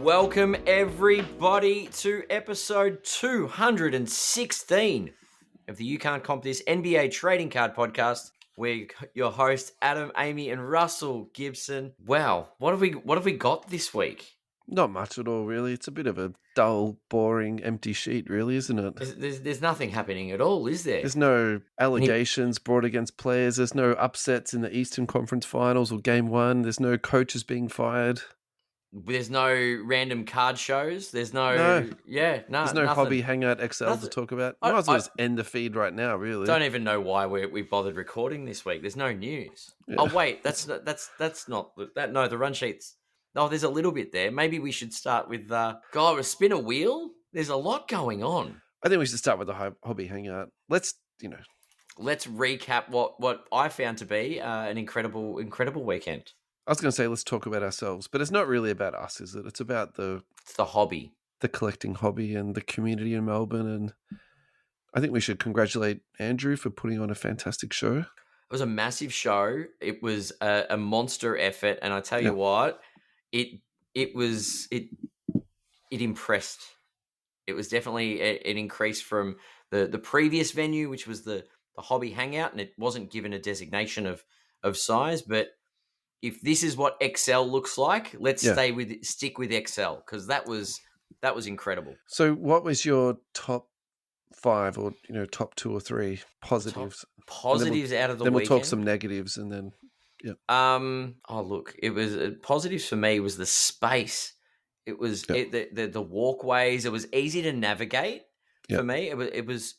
Welcome everybody to episode 216 of the You Can't Comp This NBA Trading Card Podcast. We're your hosts, Adam, Amy, and Russell Gibson. Wow, what have we got this week? Not much at all, really. It's a bit of a dull, boring, empty sheet, really, isn't it? There's nothing happening at all, is there? There's no allegations brought against players. There's no upsets in the Eastern Conference Finals or Game 1. There's no coaches being fired. There's no random card shows. There's no There's no nothing. hobby hangout XL to talk about. Might as well just end the feed right now, really. Don't even know why we bothered recording this week. There's no news. Yeah. Oh wait, that's not that. No, the run sheets. Oh, there's a little bit there. Maybe we should start with spin a wheel. There's a lot going on. I think we should start with the hobby hangout. Let's recap what I found to be an incredible weekend. I was going to say, let's talk about ourselves, but it's not really about us, is it? It's about It's the hobby. The collecting hobby and the community in Melbourne. And I think we should congratulate Andrew for putting on a fantastic show. It was a massive show. It was a monster effort. And I tell you what, it impressed. It was definitely an increase from the previous venue, which was the hobby hangout. And it wasn't given a designation of size, but if this is what XL looks like, let's stick with XL, because that was incredible. So what was your top 5 or top 2 or 3 positives? Positives out of the weekend? Then we'll talk some negatives and then look, it was positives for me was the space. It was the walkways. It was easy to navigate for me. It was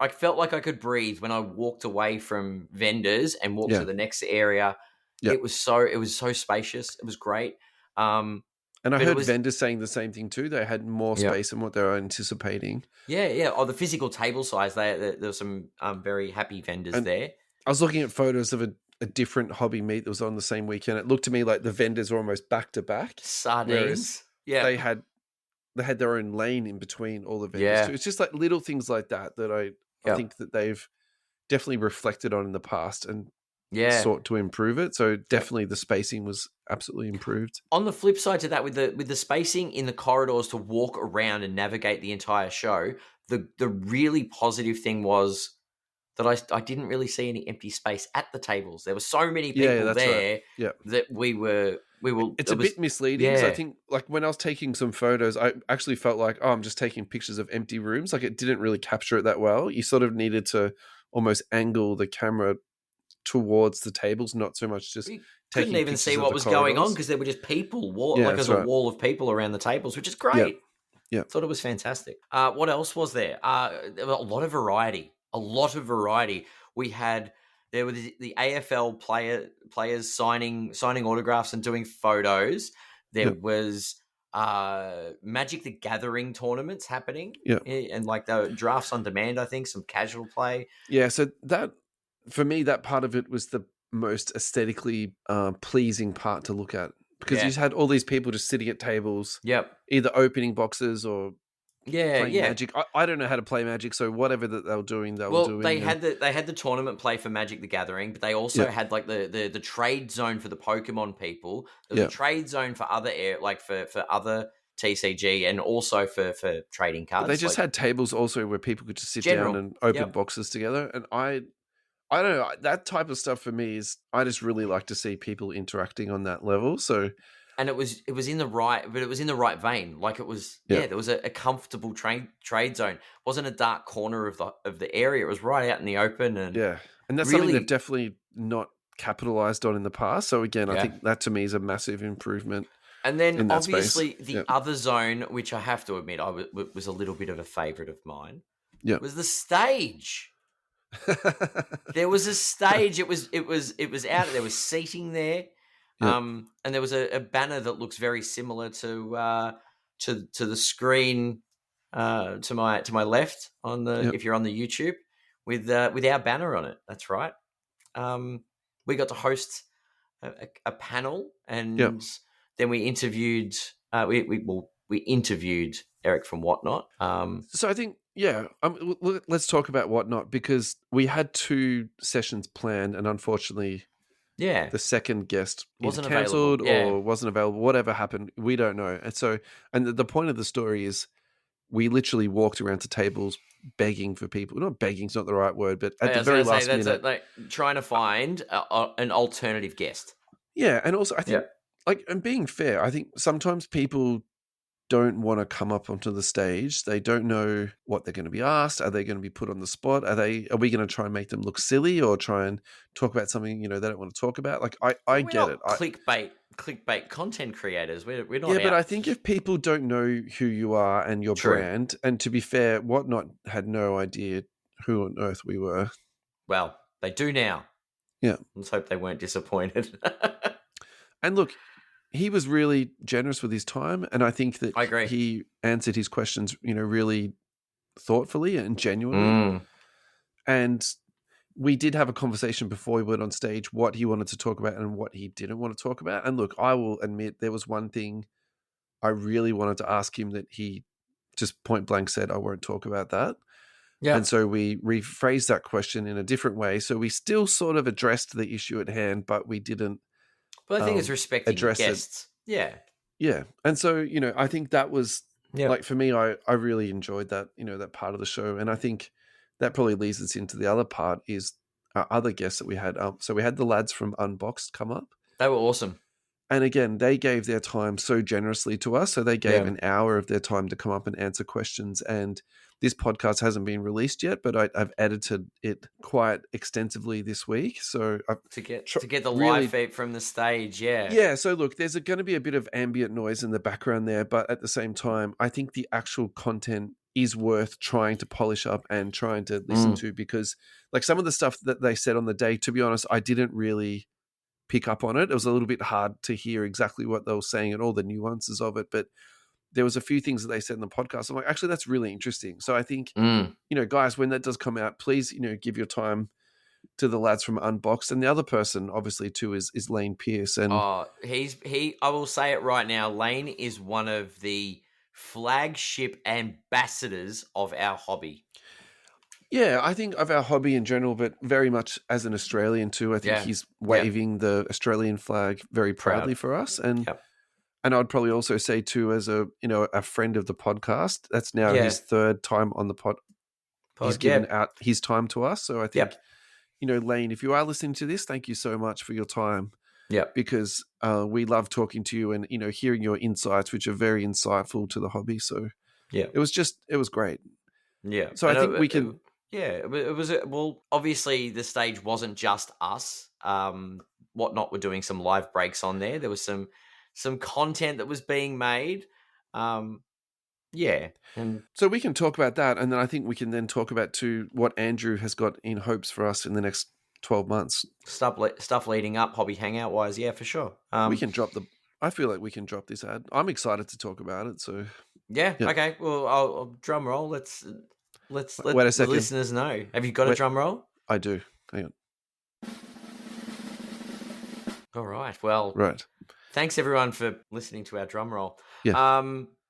I felt like I could breathe when I walked away from vendors and walked to the next area. Yep. It was so spacious. It was great. And I heard vendors saying the same thing too. They had more space than what they were anticipating. Yeah. Oh, the physical table size. There were some very happy vendors there. I was looking at photos of a different hobby meet that was on the same weekend. It looked to me like the vendors were almost back to back. Sardines. Yeah. They had their own lane in between all the vendors too. It's just like little things like that I think that they've definitely reflected on in the past and sought to improve it. So definitely the spacing was absolutely improved. On the flip side to that, with the spacing in the corridors to walk around and navigate the entire show, the really positive thing was that I didn't really see any empty space at the tables. There were so many people there that we were. It's a bit misleading. So I think like when I was taking some photos, I actually felt like, I'm just taking pictures of empty rooms. Like it didn't really capture it that well. You sort of needed to almost angle the camera towards the tables, not so much just you couldn't even see what was going on because there were just people, there's a wall of people around the tables, which is great. Yeah. Thought it was fantastic. What else was there? There was a lot of variety. There were the AFL players signing autographs and doing photos. There was Magic the Gathering tournaments happening, and like the drafts on demand. I think some casual play. Yeah, so that. For me, that part of it was the most aesthetically pleasing part to look at because you had all these people just sitting at tables, either opening boxes or playing Magic. I don't know how to play Magic, so whatever that they were doing, they were doing. They had the tournament play for Magic the Gathering, but they also had like the trade zone for the Pokemon people. There was a trade zone for other for other TCG and also for trading cards. But they just had tables also where people could just sit down and open boxes together, and I don't know, that type of stuff for me is, I just really like to see people interacting on that level. So, and it was in the right vein. Like it was, there was a comfortable trade zone. It wasn't a dark corner of the area. It was right out in the open. And that's something they've definitely not capitalized on in the past. So again, I think that to me is a massive improvement. And then obviously the other zone, which I have to admit, was a little bit of a favorite of mine. Was the stage. There was a stage. It was out. There was seating there, and there was a banner that looks very similar to the screen to my left on the if you're on the YouTube with our banner on it. That's right. We got to host a panel, and then we interviewed. We interviewed Eric from Whatnot. So I think. Yeah, let's talk about Whatnot because we had 2 sessions planned and unfortunately Yeah. The second guest wasn't cancelled or wasn't available. Whatever happened, we don't know. And so, and the point of the story is, we literally walked around to tables begging for people. Not begging's not the right word, but at the very last minute, like trying to find an alternative guest. Yeah, and also I think, like, and being fair, I think sometimes people don't want to come up onto the stage. They don't know what they're going to be asked. Are they going to be put on the spot? Are we going to try and make them look silly or try and talk about something, they don't want to talk about? Like, I get it. Clickbait content creators. We're not. Yeah, out. But I think if people don't know who you are and your brand, and to be fair, Whatnot had no idea who on earth we were. Well, they do now. Yeah. Let's hope they weren't disappointed. And look, he was really generous with his time, and I think that I agree. He answered his questions, really thoughtfully and genuinely. And we did have a conversation before we went on stage what he wanted to talk about and what he didn't want to talk about. And look, I will admit there was one thing I really wanted to ask him that he just point blank said, I won't talk about that. Yeah. And so we rephrased that question in a different way. So we still sort of addressed the issue at hand, but we didn't. But I think it's respecting the guests. Yeah. Yeah. And so, I think that was like, for me, I really enjoyed that, that part of the show. And I think that probably leads us into the other part is our other guests that we had. So we had the lads from Unboxed come up. They were awesome. And again, they gave their time so generously to us. So they gave an hour of their time to come up and answer questions. And this podcast hasn't been released yet, but I've edited it quite extensively this week. So to get the live feed from the stage, yeah. So look, there's going to be a bit of ambient noise in the background there, but at the same time, I think the actual content is worth trying to polish up and trying to listen to, because like some of the stuff that they said on the day, to be honest, I didn't really pick up on it. It was a little bit hard to hear exactly what they were saying and all the nuances of it, but there was a few things that they said in the podcast. I'm like, actually, that's really interesting. So I think, guys, when that does come out, please, give your time to the lads from Unboxed. And the other person, obviously, too, is Lane Pierce. And I will say it right now, Lane is one of the flagship ambassadors of our hobby. Yeah, I think of our hobby in general, but very much as an Australian too. I think he's waving the Australian flag very proudly for us. And and I'd probably also say too, as a friend of the podcast, that's now his third time on the pod. He's given out his time to us. So I think, Lane, if you are listening to this, thank you so much for your time. Yeah. Because we love talking to you and, hearing your insights, which are very insightful to the hobby. So it was great. Yeah. So I think we can. It was well, obviously the stage wasn't just us. Whatnot were doing some live breaks on there. There was some content that was being made. And so we can talk about that, and then I think we can then talk about too what Andrew has got in hopes for us in the next 12 months. Stuff leading up, hobby hangout wise, for sure. We can drop I feel like we can drop this ad. I'm excited to talk about it. So okay. Well, I'll drum roll. Let's wait a second. The listeners know. Have you got a drum roll? I do. Hang on. All right. Well, right. Thanks everyone for listening to our drum roll. Yeah.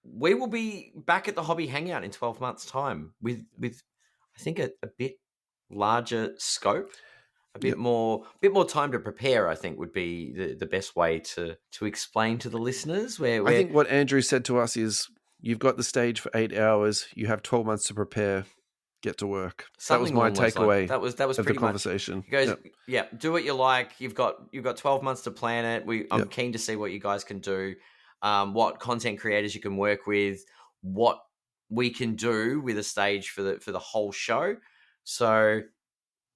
We will be back at the Hobby Hangout in 12 months' time with I think a bit larger scope, a bit more time to prepare. I think would be the best way to explain to the listeners. I think what Andrew said to us is, you've got the stage for 8 hours. You have 12 months to prepare. Get to work. That was my takeaway. That was of pretty the conversation. Much. He goes, do what you like. You've got 12 months to plan it. I'm keen to see what you guys can do, what content creators you can work with, what we can do with a stage for the whole show. So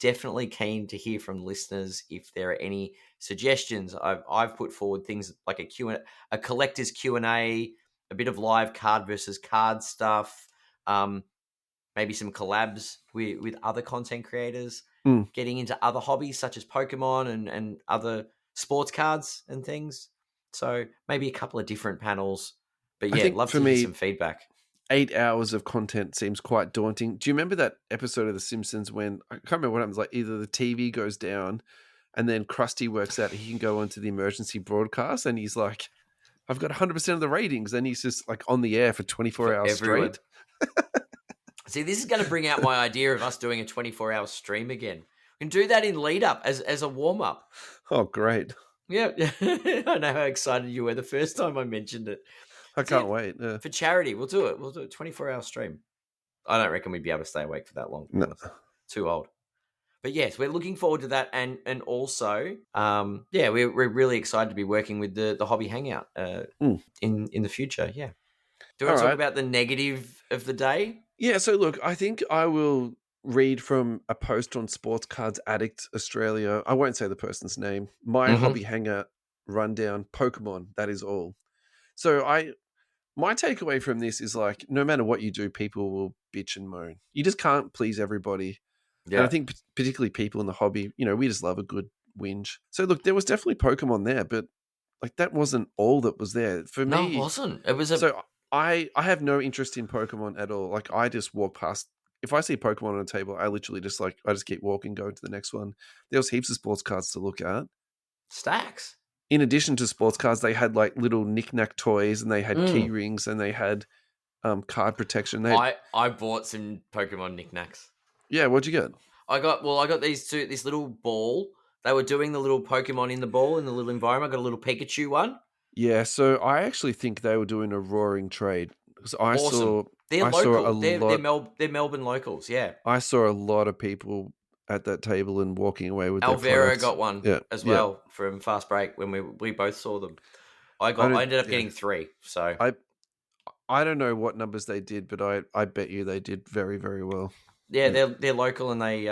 definitely keen to hear from listeners if there are any suggestions. I've put forward things like a collector's Q&A, a bit of live card versus card stuff. Maybe some collabs with other content creators, getting into other hobbies such as Pokemon and other sports cards and things. So maybe a couple of different panels. But love to hear some feedback. 8 hours of content seems quite daunting. Do you remember that episode of The Simpsons when, I can't remember what happens, like either the TV goes down and then Krusty works out he can go onto the emergency broadcast and he's like, I've got 100% of the ratings, and he's just like on the air for 24 hours straight. See, this is going to bring out my idea of us doing a 24-hour stream again. can do that in lead up as a warm up. Oh, great. Yeah. I know how excited you were the first time I mentioned it. I can't wait. Yeah. For charity, we'll do it. We'll do a 24-hour stream. I don't reckon we'd be able to stay awake for that long. To be honest. Too old. But yes, we're looking forward to that, and also, we're really excited to be working with the Hobby Hangout in the future. Yeah. Do you want to talk about the negative of the day? Yeah. So look, I think I will read from a post on Sports Cards Addict Australia. I won't say the person's name. My Hobby Hangout rundown: Pokemon. That is all. So my takeaway from this is like, no matter what you do, people will bitch and moan. You just can't please everybody. Yeah. And I think particularly people in the hobby, we just love a good whinge. So look, there was definitely Pokemon there, but like that wasn't all that was there. For me, no, it wasn't. It was So I have no interest in Pokemon at all. Like I just walk past. If I see Pokemon on a table, I literally just keep walking, go to the next one. There was heaps of sports cards to look at. Stacks. In addition to sports cards, they had like little knick-knack toys, and they had key rings, and they had card protection. I bought some Pokemon knickknacks. Yeah, what'd you get? I got this little ball. They were doing the little Pokemon in the ball in the little environment. I got a little Pikachu one. Yeah, so I actually think they were doing a roaring trade because they're local. They're Melbourne locals. Yeah, I saw a lot of people at that table and walking away with. Alvaro got one as well from Fast Break when we both saw them. I ended up getting 3. So I don't know what numbers they did, but I bet you they did very, very well. Yeah, they're local, and they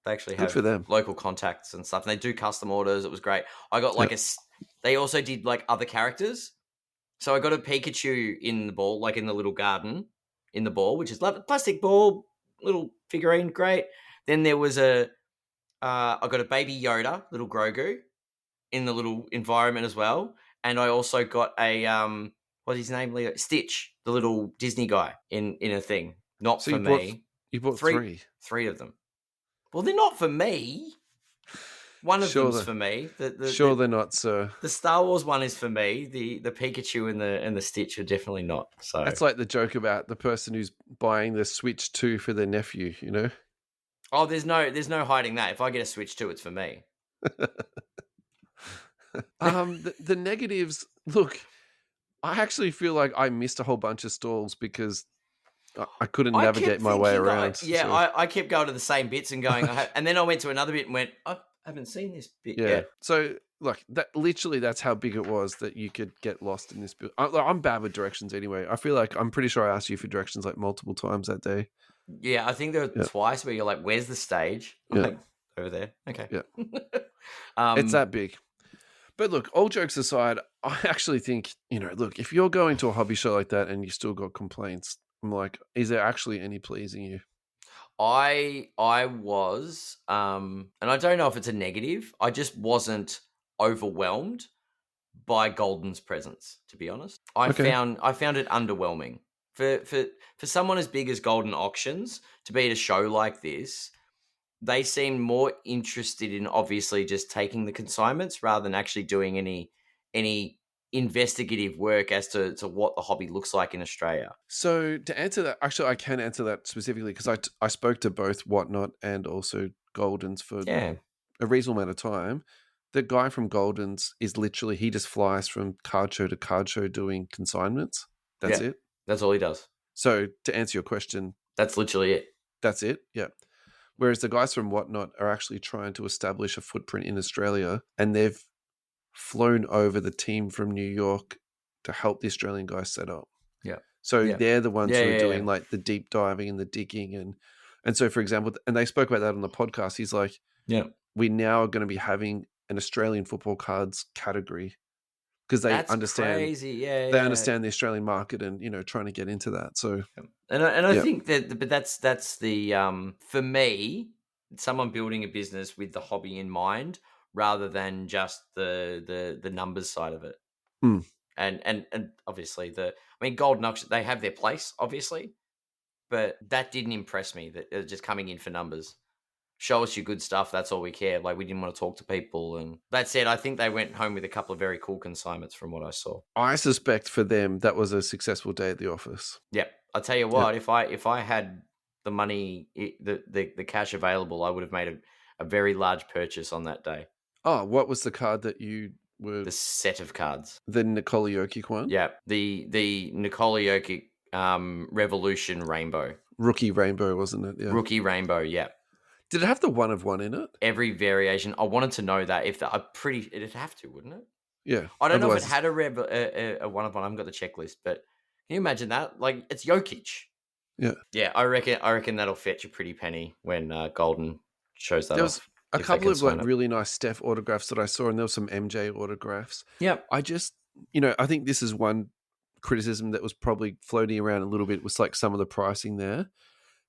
actually have local contacts and stuff. And they do custom orders. It was great. I got they also did like other characters. So I got a Pikachu in the ball, like in the little garden in the ball, which is like a plastic ball, little figurine, great. Then there was I got a baby Yoda, little Grogu, in the little environment as well. And I also got a what's his name? Stitch, the little Disney guy in a thing. Not for me. You bought 3. 3 of them. Well, they're not for me. One of them's for me. They're not, sir. The Star Wars one is for me. The Pikachu and the Stitch are definitely not. So that's like the joke about the person who's buying the Switch 2 for their nephew, Oh, there's no hiding that. If I get a Switch 2, it's for me. The negatives, look, I actually feel like I missed a whole bunch of stalls because I couldn't navigate my way around. I kept going to the same bits and going, and then I went to another bit and went, I haven't seen this bit yet. So, look, that's how big it was that you could get lost in this bit. I'm bad with directions anyway. I feel like I'm pretty sure I asked you for directions like multiple times that day. Yeah, I think there were twice where you're like, where's the stage? I'm like, over there. Okay. Yeah. It's that big. But look, all jokes aside, I actually think, look, if you're going to a hobby show like that and you still got complaints, I'm like, is there actually any pleasing you? I was, and I don't know if it's a negative. I just wasn't overwhelmed by Golden's presence, to be honest. I found it underwhelming. For someone as big as Golden Auctions to be at a show like this, they seem more interested in obviously just taking the consignments rather than actually doing any investigative work as to what the hobby looks like in Australia. So to answer that, actually I can answer that specifically because I spoke to both Whatnot and also Golden's for a reasonable amount of time. The guy from Golden's is literally, he just flies from card show to card show doing consignments. That's it. That's all he does. So to answer your question, that's literally it. That's it. Yeah. Whereas the guys from Whatnot are actually trying to establish a footprint in Australia, and they've flown over the team from New York to help the Australian guys set up. Yeah. So they're the ones who are doing like the deep diving and the digging. And so, for example, and they spoke about that on the podcast. He's like, we now are going to be having an Australian football cards category because they understand. Crazy. They understand the Australian market and, trying to get into that. So, and I think that, but that's the, for me, someone building a business with the hobby in mind, rather than just the numbers side of it. And obviously Golden Auction, they have their place, obviously, but that didn't impress me, that they're just coming in for numbers. Show us your good stuff, that's all we care. Like, we didn't want to talk to people. And that said, I think they went home with a couple of very cool consignments from what I saw. I suspect for them, that was a successful day at the office. Yeah. I'll tell you what, if I had the money, the cash available, I would have made a very large purchase on that day. Oh, what was the card that you were? The set of cards. The Nikola Jokic one? Yeah, the Nikola Jokic Revolution Rainbow. Rookie Rainbow, wasn't it? Yeah. Rookie Rainbow, yeah. Did it have the 1 of 1 in it? Every variation. I wanted to know that. It'd have to, wouldn't it? Yeah. I don't know if it had a 1 of 1. I haven't got the checklist, but can you imagine that? Like, it's Jokic. Yeah. Yeah, I reckon that'll fetch a pretty penny when Golden shows that off. A couple of like really nice Steph autographs that I saw, and there was some MJ autographs. Yeah. I just, I think this is one criticism that was probably floating around a little bit, was like some of the pricing there,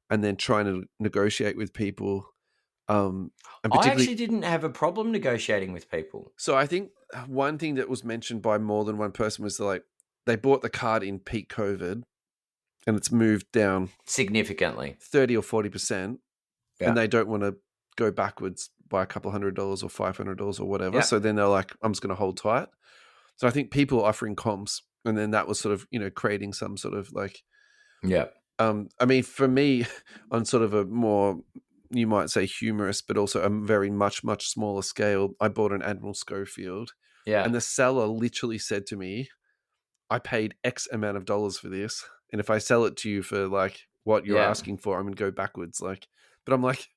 and then trying to negotiate with people. And I actually didn't have a problem negotiating with people. So I think one thing that was mentioned by more than one person was like, they bought the card in peak COVID and it's moved down significantly, 30 or 40%. Yeah. And they don't want to go backwards by a couple $100 or $500 or whatever. Yeah. So then they're like, I'm just going to hold tight. So I think people are offering comps, and then that was sort of, creating some sort of like, yeah. I mean, for me, on sort of a more, you might say humorous, but also a very much, much smaller scale, I bought an Admiral Schofield. Yeah. And the seller literally said to me, I paid X amount of dollars for this. And if I sell it to you for like what you're asking for, I'm going to go backwards. Like, but I'm like,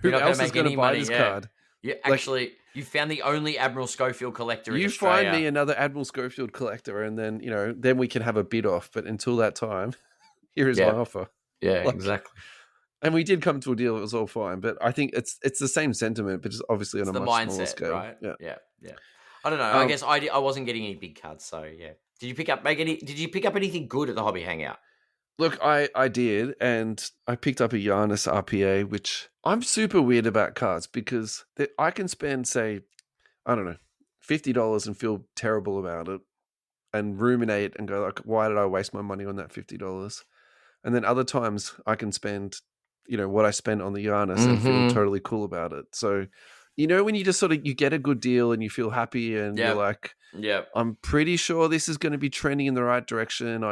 who else is going to buy this card? Yeah, actually, you found the only Admiral Schofield collector in Australia. You find me another Admiral Schofield collector, and then, then we can have a bid off. But until that time, here is my offer. Yeah, like, exactly. And we did come to a deal. It was all fine. But I think it's the same sentiment, but just obviously on a much smaller scale. Right? Yeah. I don't know. I guess I wasn't getting any big cards, so yeah. Did you pick up anything good at the Hobby Hangout? Look, I did, and I picked up a Giannis RPA, which I'm super weird about cards because I can spend, say, I don't know, $50 and feel terrible about it and ruminate and go like, why did I waste my money on that $50? And then other times I can spend, what I spent on the Giannis and feel totally cool about it. So, when you just sort of, you get a good deal and you feel happy and you're like, I'm pretty sure this is going to be trending in the right direction.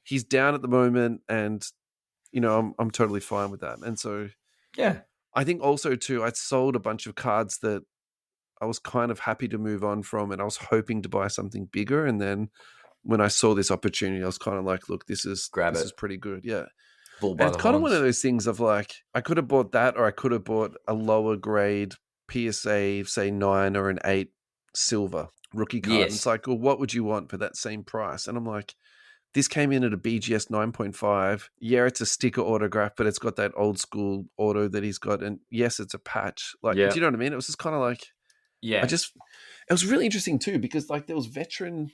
He's down at the moment, and, I'm totally fine with that. And so, I think also too, I sold a bunch of cards that I was kind of happy to move on from, and I was hoping to buy something bigger. And then when I saw this opportunity, I was kind of like, look, this is pretty good. Yeah. And it's kind of one of those things of like, I could have bought that, or I could have bought a lower grade PSA, say 9 or an 8 silver rookie card. Yes. It's like, well, what would you want for that same price? And I'm like, this came in at a BGS 9.5. Yeah, it's a sticker autograph, but it's got that old school auto that he's got. And yes, it's a patch. Like, do you know what I mean? It was just kind of like, it was really interesting too, because like there was veteran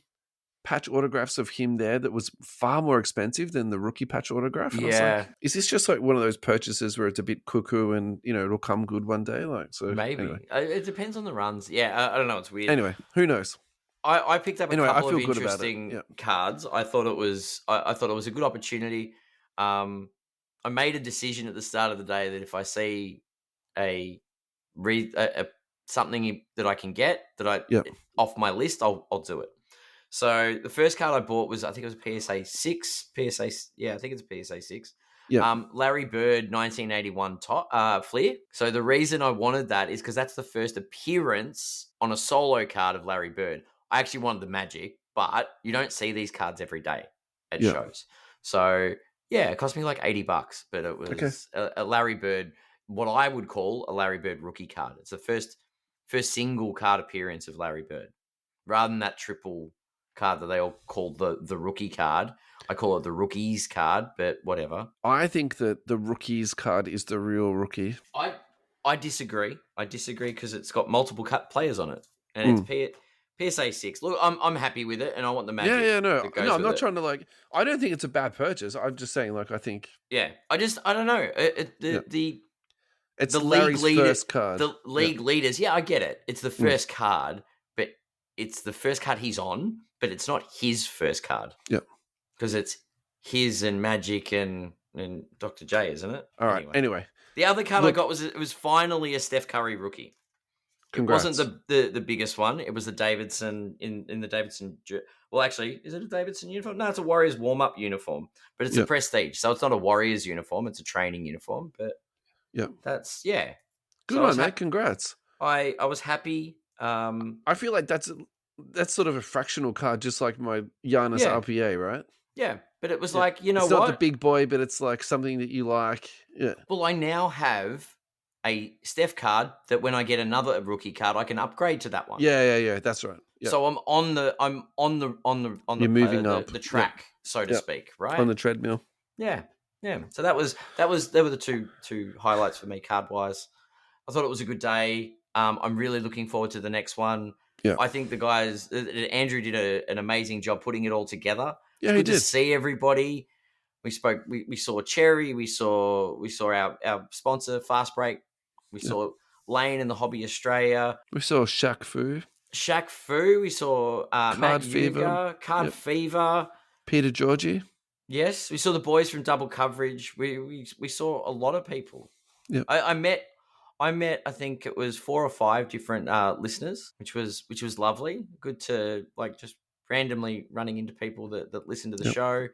patch autographs of him there that was far more expensive than the rookie patch autograph. And I was like, is this just like one of those purchases where it's a bit cuckoo and, it'll come good one day? Like, so maybe. Anyway. It depends on the runs. Yeah, I don't know. It's weird. Anyway, who knows? I picked up a couple of interesting cards. I thought it was a good opportunity. I made a decision at the start of the day that if I see something that I can get off my list, I'll do it. So the first card I bought was, I think it was PSA 6. I think it's a PSA 6. Yeah. Larry Bird, 1981 Fleer. So the reason I wanted that is because that's the first appearance on a solo card of Larry Bird. I actually wanted the Magic, but you don't see these cards every day at shows. So yeah, it cost me like $80, but it was a Larry Bird, what I would call a Larry Bird rookie card. It's the first single card appearance of Larry Bird, rather than that triple card that they all call the rookie card. I call it the rookies card, but whatever. I think that the rookies card is the real rookie. I disagree. Because it's got multiple players on it, and it's PSA 6. Look, I'm happy with it, and I want the Magic. No, I'm not trying to like. I don't think it's a bad purchase. I'm just saying, like, I think. Yeah, I don't know. It's the Larry's league first card. The league leaders. Yeah, I get it. It's the first card, but it's the first card he's on, but it's not his first card. Yeah, because it's his and Magic and Dr. J, isn't it? All right. Anyway, the other card I got was finally a Steph Curry rookie. Congrats. It wasn't the biggest one. It was the Davidson in the Davidson. Well, actually, is it a Davidson uniform? No, it's a Warriors warm-up uniform, but it's a prestige. So it's not a Warriors uniform. It's a training uniform, but that's, Good one, mate. Congrats. I was happy. I feel like that's sort of a fractional card, just like my Giannis RPA, right? Yeah, but it was like, you know, it's not the big boy, but it's like something that you like. Yeah. Well, I now have a Steph card that when I get another rookie card, I can upgrade to that one. Yeah. That's right. Yep. So I'm on the You're moving up the track, so to speak, right? On the treadmill. Yeah. So they were the two highlights for me card wise. I thought it was a good day. I'm really looking forward to the next one. Yeah. I think the guys, Andrew did an amazing job putting it all together. Yeah, he did. To see everybody. We spoke. We saw Cherry. We saw our sponsor Fast Break. We saw Lane and the Hobby Australia. We saw Shaq Fu. We saw Matt Fever. Card Fever. Peter Georgie. Yes, we saw the boys from Double Coverage. We saw a lot of people. Yeah, I met. I think it was 4 or 5 different listeners, which was lovely. Good to just randomly running into people that listen to the show.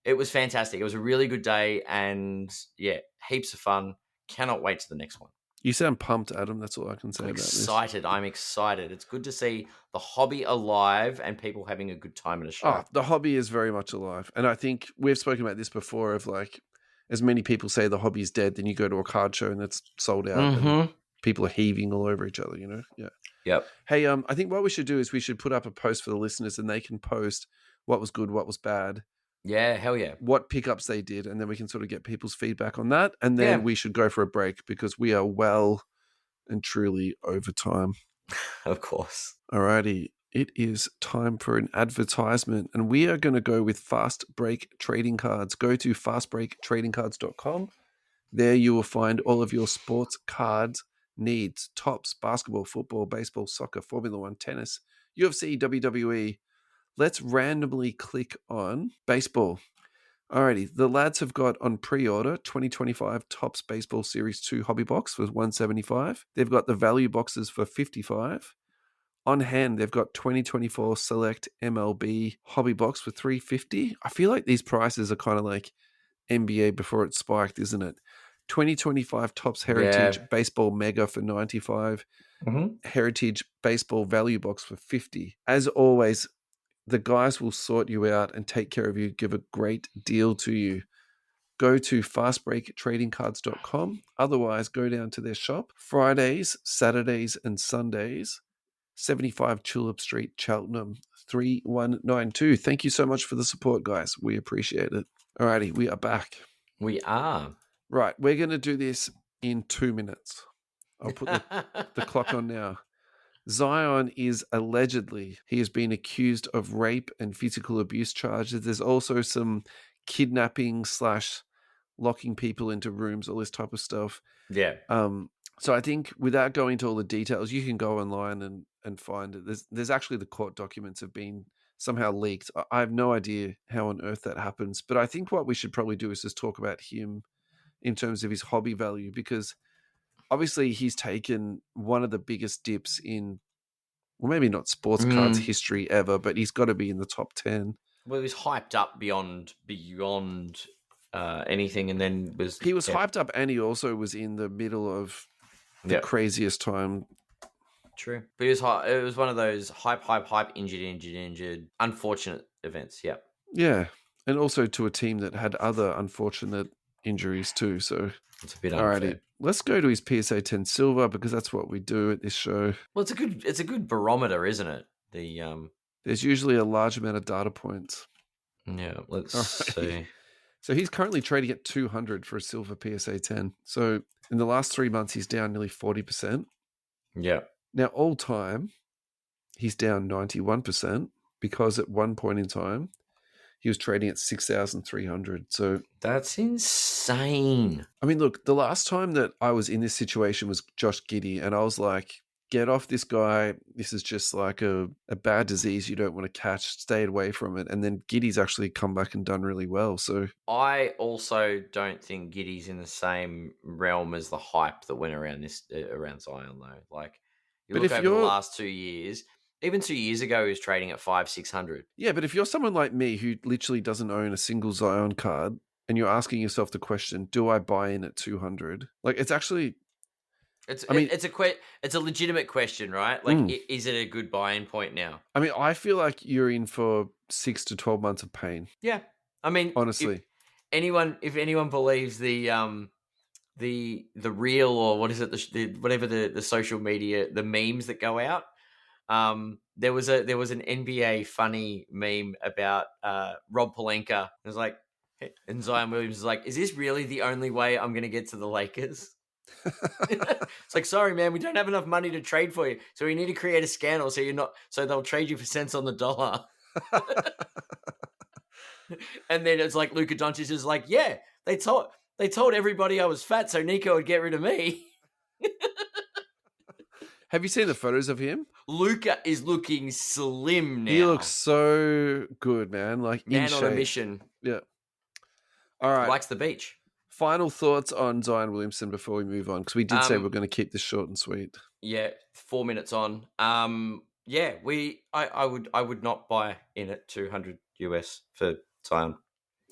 It was fantastic. It was a really good day, and heaps of fun. Cannot wait to the next one. You sound pumped, Adam. That's all I can say about this. I'm excited. It's good to see the hobby alive and people having a good time at a show. Oh, the hobby is very much alive. And I think we've spoken about this before of as many people say the hobby's dead, then you go to a card show and it's sold out and people are heaving all over each other, you know? Yeah. Yep. Hey, I think what we should do is we should put up a post for the listeners and they can post what was good, what was bad. Yeah, hell yeah. What pickups they did, and then we can sort of get people's feedback on that. And then we should go for a break because we are well and truly over time. Of course. Alrighty. It is time for an advertisement, and we are going to go with Fast Break Trading Cards. Go to fastbreaktradingcards.com. There you will find all of your sports cards needs: tops, basketball, football, baseball, soccer, Formula 1, tennis, UFC, WWE. Let's randomly click on baseball. Alrighty, the lads have got on pre-order 2025 Topps Baseball Series 2 Hobby Box for $175. They've got the value boxes for $55. On hand, they've got 2024 Select MLB Hobby Box for $350. I feel like these prices are kind of like NBA before it spiked, isn't it? 2025 Topps Heritage Baseball Mega for $95. Heritage Baseball Value Box for $50. As always, the guys will sort you out and take care of you, give a great deal to you. Go to fastbreaktradingcards.com. Otherwise, go down to their shop. Fridays, Saturdays, and Sundays, 75 Tulip Street, Cheltenham, 3192. Thank you so much for the support, guys. We appreciate it. Alrighty, we are back. We are. Right, we're going to do this in 2 minutes. I'll put the clock on now. Zion is allegedly, he has been accused of rape and physical abuse charges. There's also some kidnapping / locking people into rooms, all this type of stuff. Yeah. So I think without going into all the details, you can go online and find it. There's actually the court documents have been somehow leaked. I have no idea how on earth that happens, but I think what we should probably do is just talk about him in terms of his hobby value, because obviously he's taken one of the biggest dips in, well, maybe not sports cards history ever, but he's got to be in the top 10. Well, he was hyped up beyond anything, and then he was hyped up, and he also was in the middle of the craziest time. True, but it was one of those hype, injured, unfortunate events. Yeah, yeah, and also to a team that had other unfortunate injuries too. So it's a bit unfair. Alrighty, let's go to his PSA 10 silver, because that's what we do at this show. Well, it's a good barometer, isn't it? There's usually a large amount of data points. Yeah, let's see. So he's currently trading at 200 for a silver PSA 10. So in the last 3 months, he's down nearly 40%. Yeah. Now, all time, he's down 91%, because at one point in time, he was trading at 6,300. So that's insane. I mean, look, the last time that I was in this situation was Josh Giddey, and I was like, get off this guy. This is just like a bad disease you don't want to catch. Stay away from it. And then Giddey's actually come back and done really well. So I also don't think Giddey's in the same realm as the hype that went around Zion, though. Like, look over the last 2 years. Even 2 years ago, he was trading at 500-600. Yeah, but if you're someone like me who literally doesn't own a single Zion card, and you're asking yourself the question, do I buy in at 200? Like, it's actually, It's a legitimate question, right? Like, is it a good buy-in point now? I mean, I feel like you're in for 6 to 12 months of pain. Yeah, I mean, honestly, if anyone believes the reel, or what is it, whatever the social media, the memes that go out. There was an NBA funny meme about Rob Pelinka. It was like, and Zion Williams is like, "Is this really the only way I'm going to get to the Lakers?" It's like, sorry, man, we don't have enough money to trade for you, so we need to create a scandal so they'll trade you for cents on the dollar. And then it's like Luka Doncic is like, yeah, they told everybody I was fat, so Nico would get rid of me. Have you seen the photos of him? Luka is looking slim now. He looks so good, man. Like, man on a mission. Yeah. All right. Likes the beach. Final thoughts on Zion Williamson before we move on, because we did say we're going to keep this short and sweet. Yeah, 4 minutes on. Yeah, I would not buy in at $200 US for Zion.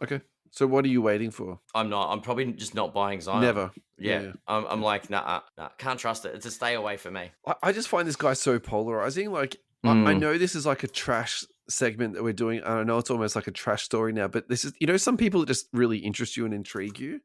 Okay. So what are you waiting for? I'm not. I'm probably just not buying Zion. Never. Yeah. I'm like, nah, can't trust it. It's a stay away for me. I just find this guy so polarizing. Like, I know this is like a trash segment that we're doing, and I know it's almost like a trash story now, but this is, some people that just really interest you and intrigue you.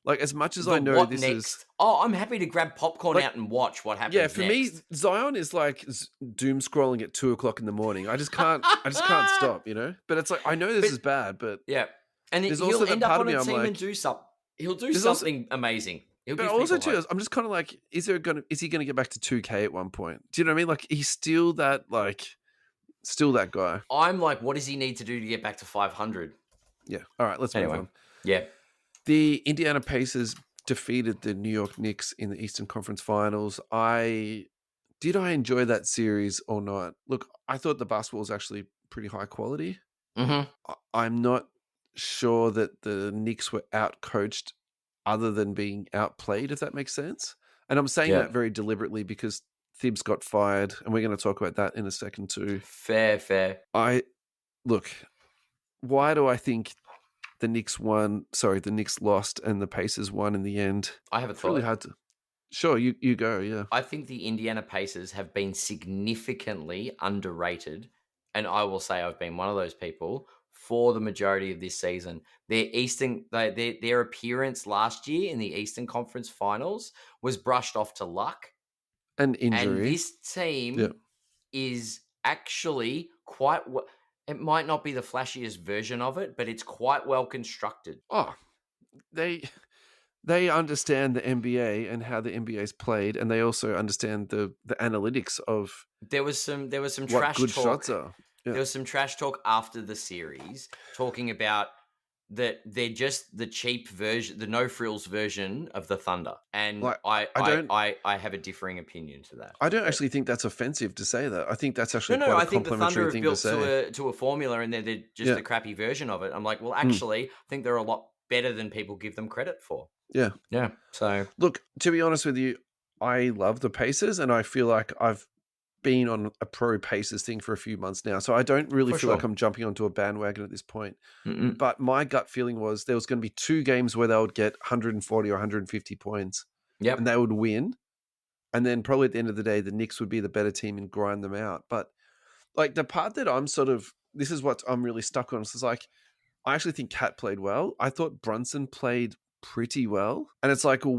Like, as much as I know this next? Is... Oh, I'm happy to grab popcorn out and watch what happens. Yeah, for me, Zion is like doom scrolling at 2:00 in the morning. I just can't stop, But it's like, I know this is bad, but... Yeah. And he'll end up on a team and do something. He'll do something amazing. But also, too, I'm just kind of like, is he going to get back to 2K at one point? Do you know what I mean? Like, he's still that guy. I'm like, what does he need to do to get back to 500? Yeah. All right, let's move on. Yeah. The Indiana Pacers defeated the New York Knicks in the Eastern Conference Finals. Did I enjoy that series or not? Look, I thought the basketball was actually pretty high quality. Mm-hmm. I'm not sure that the Knicks were out-coached other than being outplayed, if that makes sense. And I'm saying that very deliberately because Thibs got fired, and we're going to talk about that in a second too. Fair. Look, why do I think the Knicks lost and the Pacers won in the end? I have a thought. Really hard to... Sure, you go, yeah. I think the Indiana Pacers have been significantly underrated, and I will say I've been one of those people for the majority of this season. Their appearance last year in the Eastern Conference Finals was brushed off to luck. And injury. And this team is actually quite... It might not be the flashiest version of it, but it's quite well constructed. Oh, they understand the NBA and how the NBA is played, and they also understand the analytics of there was some what trash good talk. Shots are. Yeah. There was some trash talk after the series talking about that they're just the cheap version, the no frills version of the Thunder, and like, I have a differing opinion to that. I don't actually think that's offensive to say that. I think that's actually quite a complimentary thing to say. I think the Thunder have built to a formula, and they're just the crappy version of it. I'm like, well, actually, I think they're a lot better than people give them credit for. Yeah. So look, to be honest with you, I love the Pacers, and I feel like I've been on a pro Pacers thing for a few months now, so I don't really feel like I'm jumping onto a bandwagon at this point. Mm-mm. But my gut feeling was there was going to be 2 games where they would get 140 or 150 points, and they would win, and then probably at the end of the day, the Knicks would be the better team and grind them out. But like the part that this is what I'm really stuck on. It's like, I actually think Cat played well. I thought Brunson played pretty well, and it's like, well,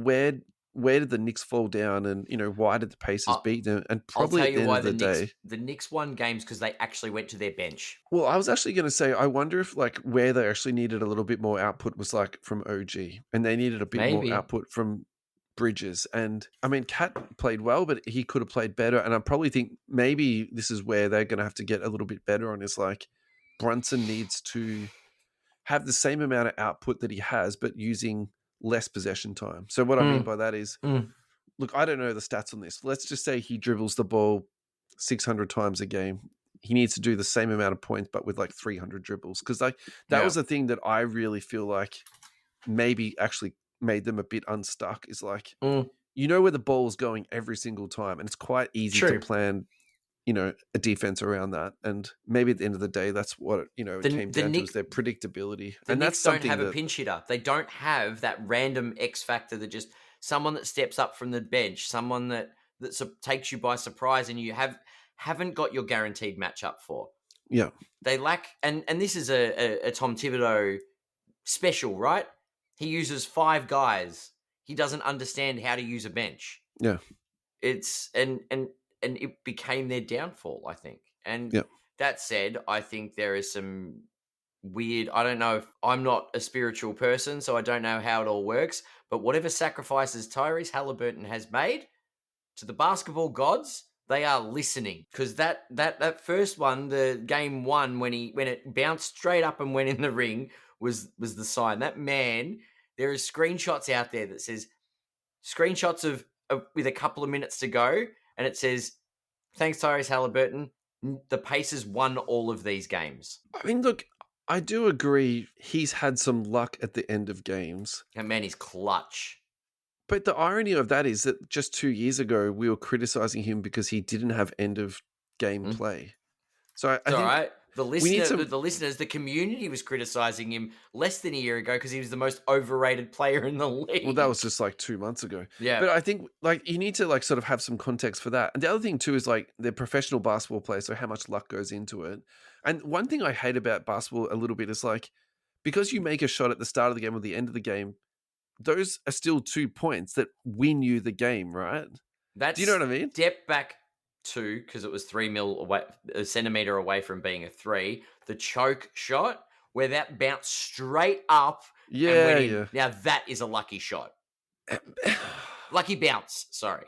where did the Knicks fall down, and why did the Pacers beat them? And probably at the end of the day, the Knicks won games because they actually went to their bench. Well, I was actually going to say, I wonder if like where they actually needed a little bit more output was like from OG, and they needed a bit more output from Bridges. And I mean, Cat played well, but he could have played better. And I probably think maybe this is where they're going to have to get a little bit better on. Is like Brunson needs to have the same amount of output that he has, but using less possession time. So what I mean by that is, look, I don't know the stats on this. Let's just say he dribbles the ball 600 times a game. He needs to do the same amount of points, but with like 300 dribbles. Because like that was the thing that I really feel like maybe actually made them a bit unstuck. Is like, where the ball is going every single time, and it's quite easy to plan, a defense around that. And maybe at the end of the day, that's what it came down to, is their predictability. And that's something. Don't have a pinch hitter. They don't have that random X factor that just someone that steps up from the bench, someone that takes you by surprise, and you haven't got your guaranteed matchup for. Yeah, they lack, and this is a Tom Thibodeau special, right? He uses 5 guys. He doesn't understand how to use a bench. Yeah, it's and it became their downfall, I think. And that said, I think there is some weird, I don't know, if I'm not a spiritual person, so I don't know how it all works, but whatever sacrifices Tyrese Haliburton has made to the basketball gods, they are listening. Because that first one, the game 1, when it bounced straight up and went in the ring, was the sign. That man, there is screenshots out there that says screenshots of with a couple of minutes to go, and it says, thanks Tyrese Haliburton, the Pacers won all of these games. I mean, look, I do agree he's had some luck at the end of games. That man is clutch. But the irony of that is that just 2 years ago, we were criticizing him because he didn't have end of game play. So I think all right. The listeners, the community was criticizing him less than a year ago because he was the most overrated player in the league. Well, that was just like 2 months ago. Yeah. But I think like you need to like sort of have some context for that. And the other thing too is like they're professional basketball players, so how much luck goes into it. And one thing I hate about basketball a little bit is like, because you make a shot at the start of the game or the end of the game, those are still 2 points that win you the game, right? Do you know what I mean? Step back 2, because it was 3 mil away, a centimeter away from being a 3. The choke shot where that bounced straight up. Yeah. Now that is a lucky shot. Lucky bounce. Sorry.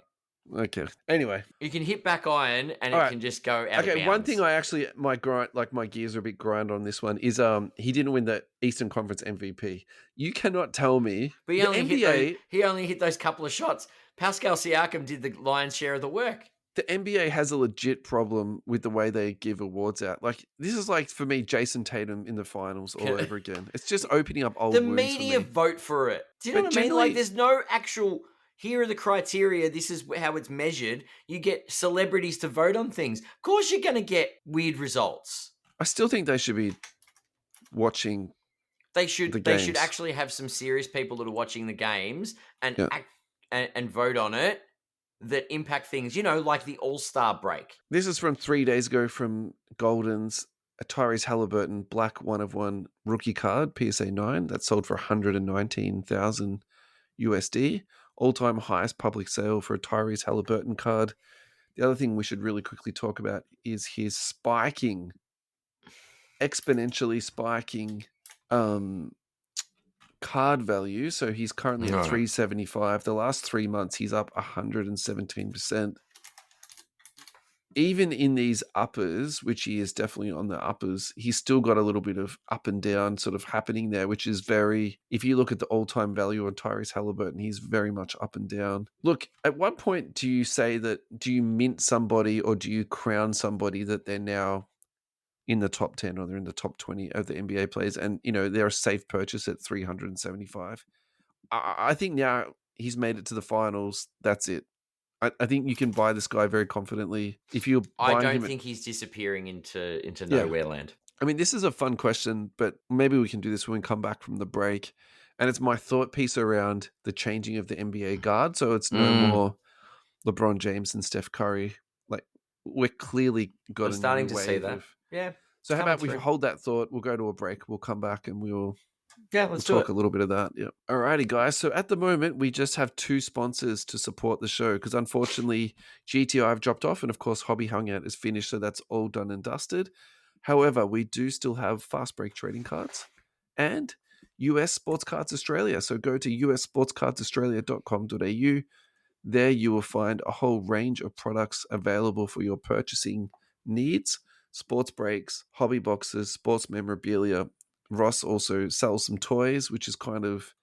Okay. Anyway, you can hit back iron and it can just go out. Okay. One thing I actually my gears are a bit grind on this one is he didn't win the Eastern Conference MVP. You cannot tell me. But he only hit those couple of shots. Pascal Siakam did the lion's share of the work. The NBA has a legit problem with the way they give awards out. Like, this is like, for me, Jason Tatum in the finals all over again. It's just opening up old wounds. The media vote for it. Do you know what I mean? Like, there's no actual, here are the criteria, this is how it's measured. You get celebrities to vote on things. Of course you're going to get weird results. I still think they should be watching They should actually have some serious people that are watching the games and and vote on it that impact things, like the All-Star break. This is from 3 days ago from Golden's Tyrese Haliburton Black 1 of 1 rookie card, PSA 9, that sold for $119,000 USD. All-time highest public sale for a Tyrese Haliburton card. The other thing we should really quickly talk about is his exponentially spiking card value. So he's currently at 375. The last 3 months, he's up 117%. Even in these uppers, which he is definitely on the uppers, he's still got a little bit of up and down sort of happening there, which is if you look at the all-time value on Tyrese Haliburton, he's very much up and down. Look, at what point do you mint somebody or do you crown somebody that they're now in the top 10 or they're in the top 20 of the NBA players and, they're a safe purchase at 375? I think now he's made it to the finals. That's it. I think you can buy this guy very confidently. I don't think he's disappearing into nowhere land. I mean, this is a fun question, but maybe we can do this when we come back from the break. And it's my thought piece around the changing of the NBA guard. So it's no more LeBron James and Steph Curry. Like, we're clearly got starting to see that. Yeah. So how about we hold that thought? We'll go to a break. We'll come back and we'll talk a little bit of that. Yeah. Alrighty, guys. So at the moment, we just have 2 sponsors to support the show because unfortunately, GTI have dropped off and of course, Hobby Hangout is finished. So that's all done and dusted. However, we do still have Fast Break Trading Cards and US Sports Cards Australia. So go to ussportscardsaustralia.com.au. There you will find a whole range of products available for your purchasing needs. Sports breaks, hobby boxes, sports memorabilia. Ross also sells some toys, which is kind of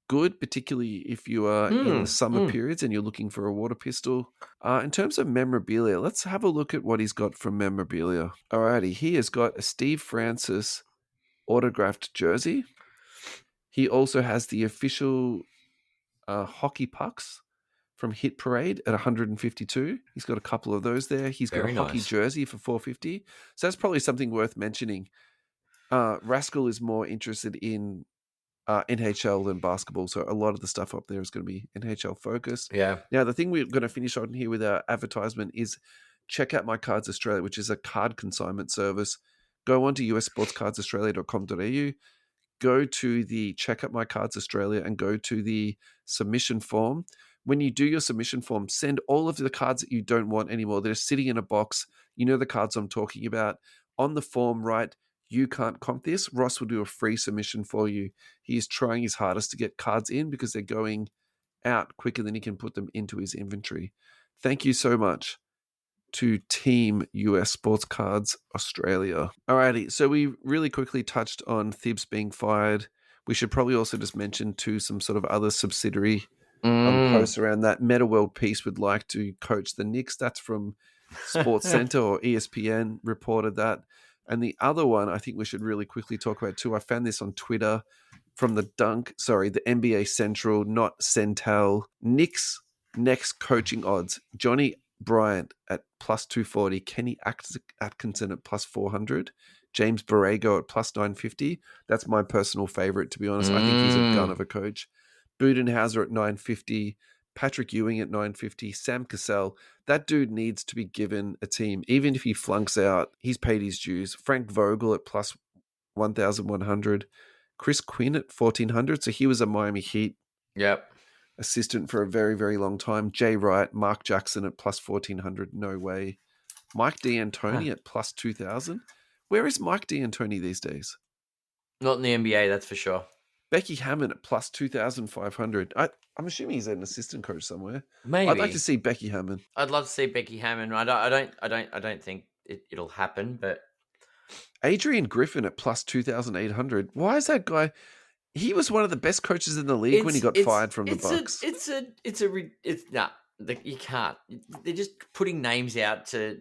good, particularly if you are in the summer periods and you're looking for a water pistol. In terms of memorabilia, let's have a look at what he's got from memorabilia. Alrighty, he has got a Steve Francis autographed jersey. He also has the official hockey pucks from Hit Parade at 152. He's got a couple of those there. He's got a hockey jersey for 450. So that's probably something worth mentioning. Rascal is more interested in NHL and basketball. So a lot of the stuff up there is going to be NHL focused. Yeah. Now, the thing we're going to finish on here with our advertisement is check out My Cards Australia, which is a card consignment service. Go on to ussportscardsaustralia.com.au, go to the check out My Cards Australia and go to the submission form. When you do your submission form, send all of the cards that you don't want anymore. They're sitting in a box. You know the cards I'm talking about. On the form, write, "You can't comp this." Ross will do a free submission for you. He is trying his hardest to get cards in because they're going out quicker than he can put them into his inventory. Thank you so much to Team US Sports Cards Australia. Alrighty, so we really quickly touched on Thibs being fired. We should probably also just mention to some sort of other subsidiary posts around that. Metta World Peace would like to coach the Knicks. That's from Sports Center or ESPN reported that. And the other one I think we should really quickly talk about too. I found this on Twitter from the NBA Central, not Centel. Knicks next coaching odds. Johnny Bryant at plus 240, Kenny Atkinson at plus 400, James Borrego at plus 950. That's my personal favorite, to be honest. I think he's a gun of a coach. Budenhauser at 950, Patrick Ewing at 950, Sam Cassell. That dude needs to be given a team. Even if he flunks out, he's paid his dues. Frank Vogel at plus 1,100, Chris Quinn at 1,400. So he was a Miami Heat assistant for a very, very long time. Jay Wright, Mark Jackson at plus 1,400. No way. Mike D'Antoni at plus 2,000. Where is Mike D'Antoni these days? Not in the NBA, that's for sure. Becky Hammond at plus 2,500. I'm assuming he's an assistant coach somewhere. Maybe. I'd like to see Becky Hammond. I'd love to see Becky Hammond. I don't think it'll happen, but Adrian Griffin at plus 2,800. Why is that guy? He was one of the best coaches in the league when he got fired from the Bucks. You can't. They're just putting names out to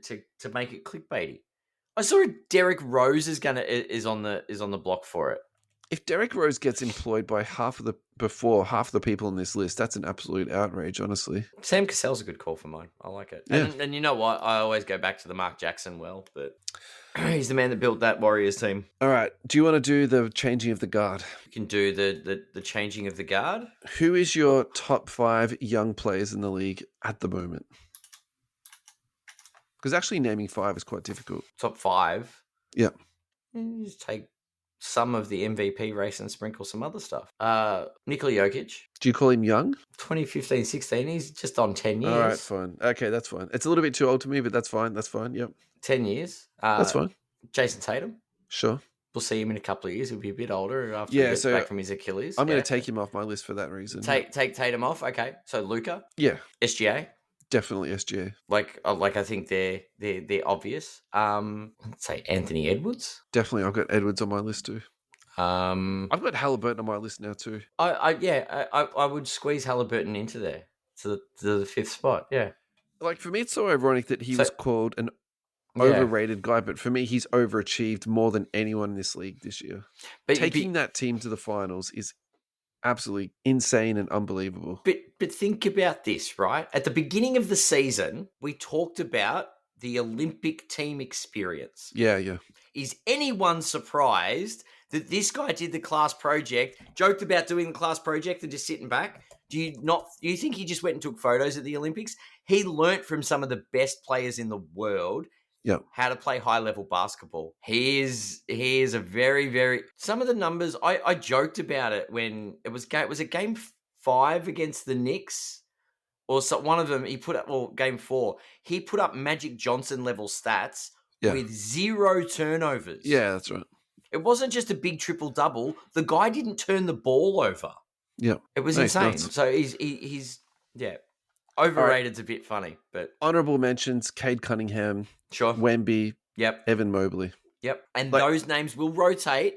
make it clickbaity. I saw Derrick Rose is on the block for it. If Derrick Rose gets employed by half of the people on this list, that's an absolute outrage, honestly. Sam Cassell's a good call for mine. I like it. Yeah. And you know what? I always go back to the Mark Jackson but he's the man that built that Warriors team. All right. Do you want to do the changing of the guard? You can do the changing of the guard. Who is your top 5 young players in the league at the moment? Because actually naming 5 is quite difficult. Top 5? Yeah. Just take some of the MVP race and sprinkle some other stuff. Nikola Jokic. Do you call him young? 2015-16. He's just on 10 years. All right, fine. Okay, that's fine. It's a little bit too old to me, but that's fine. That's fine. Yep. 10 years. That's fine. Jason Tatum. Sure. We'll see him in a couple of years. He'll be a bit older after he gets back from his Achilles. I'm going to take him off my list for that reason. Take Tatum off. Okay. So Luka. Yeah. SGA. Definitely SGA. Like I think they're obvious. Let's say Anthony Edwards. Definitely, I've got Edwards on my list too. I've got Haliburton on my list now too. I would squeeze Haliburton into there to the 5th spot. Yeah. Like for me, it's so ironic that he was called an overrated guy, but for me, he's overachieved more than anyone in this league this year. But taking that team to the finals is absolutely insane and unbelievable. But think about this, right? At the beginning of the season, we talked about the Olympic team experience. Yeah. Is anyone surprised that this guy did the class project, joked about doing the class project and just sitting back? Do you think he just went and took photos at the Olympics? He learnt from some of the best players in the world how to play high-level basketball. He is a very, very... Some of the numbers, I joked about it when it was it game 5 against the Knicks? Or one of them, he put up... Well, game 4. He put up Magic Johnson-level stats with 0 turnovers. Yeah, that's right. It wasn't just a big triple-double. The guy didn't turn the ball over. Yeah. It was insane. So he's overrated's a bit funny, but... Honourable mentions, Cade Cunningham... Sure. Wemby. Yep. Evan Mobley. Yep. And those names will rotate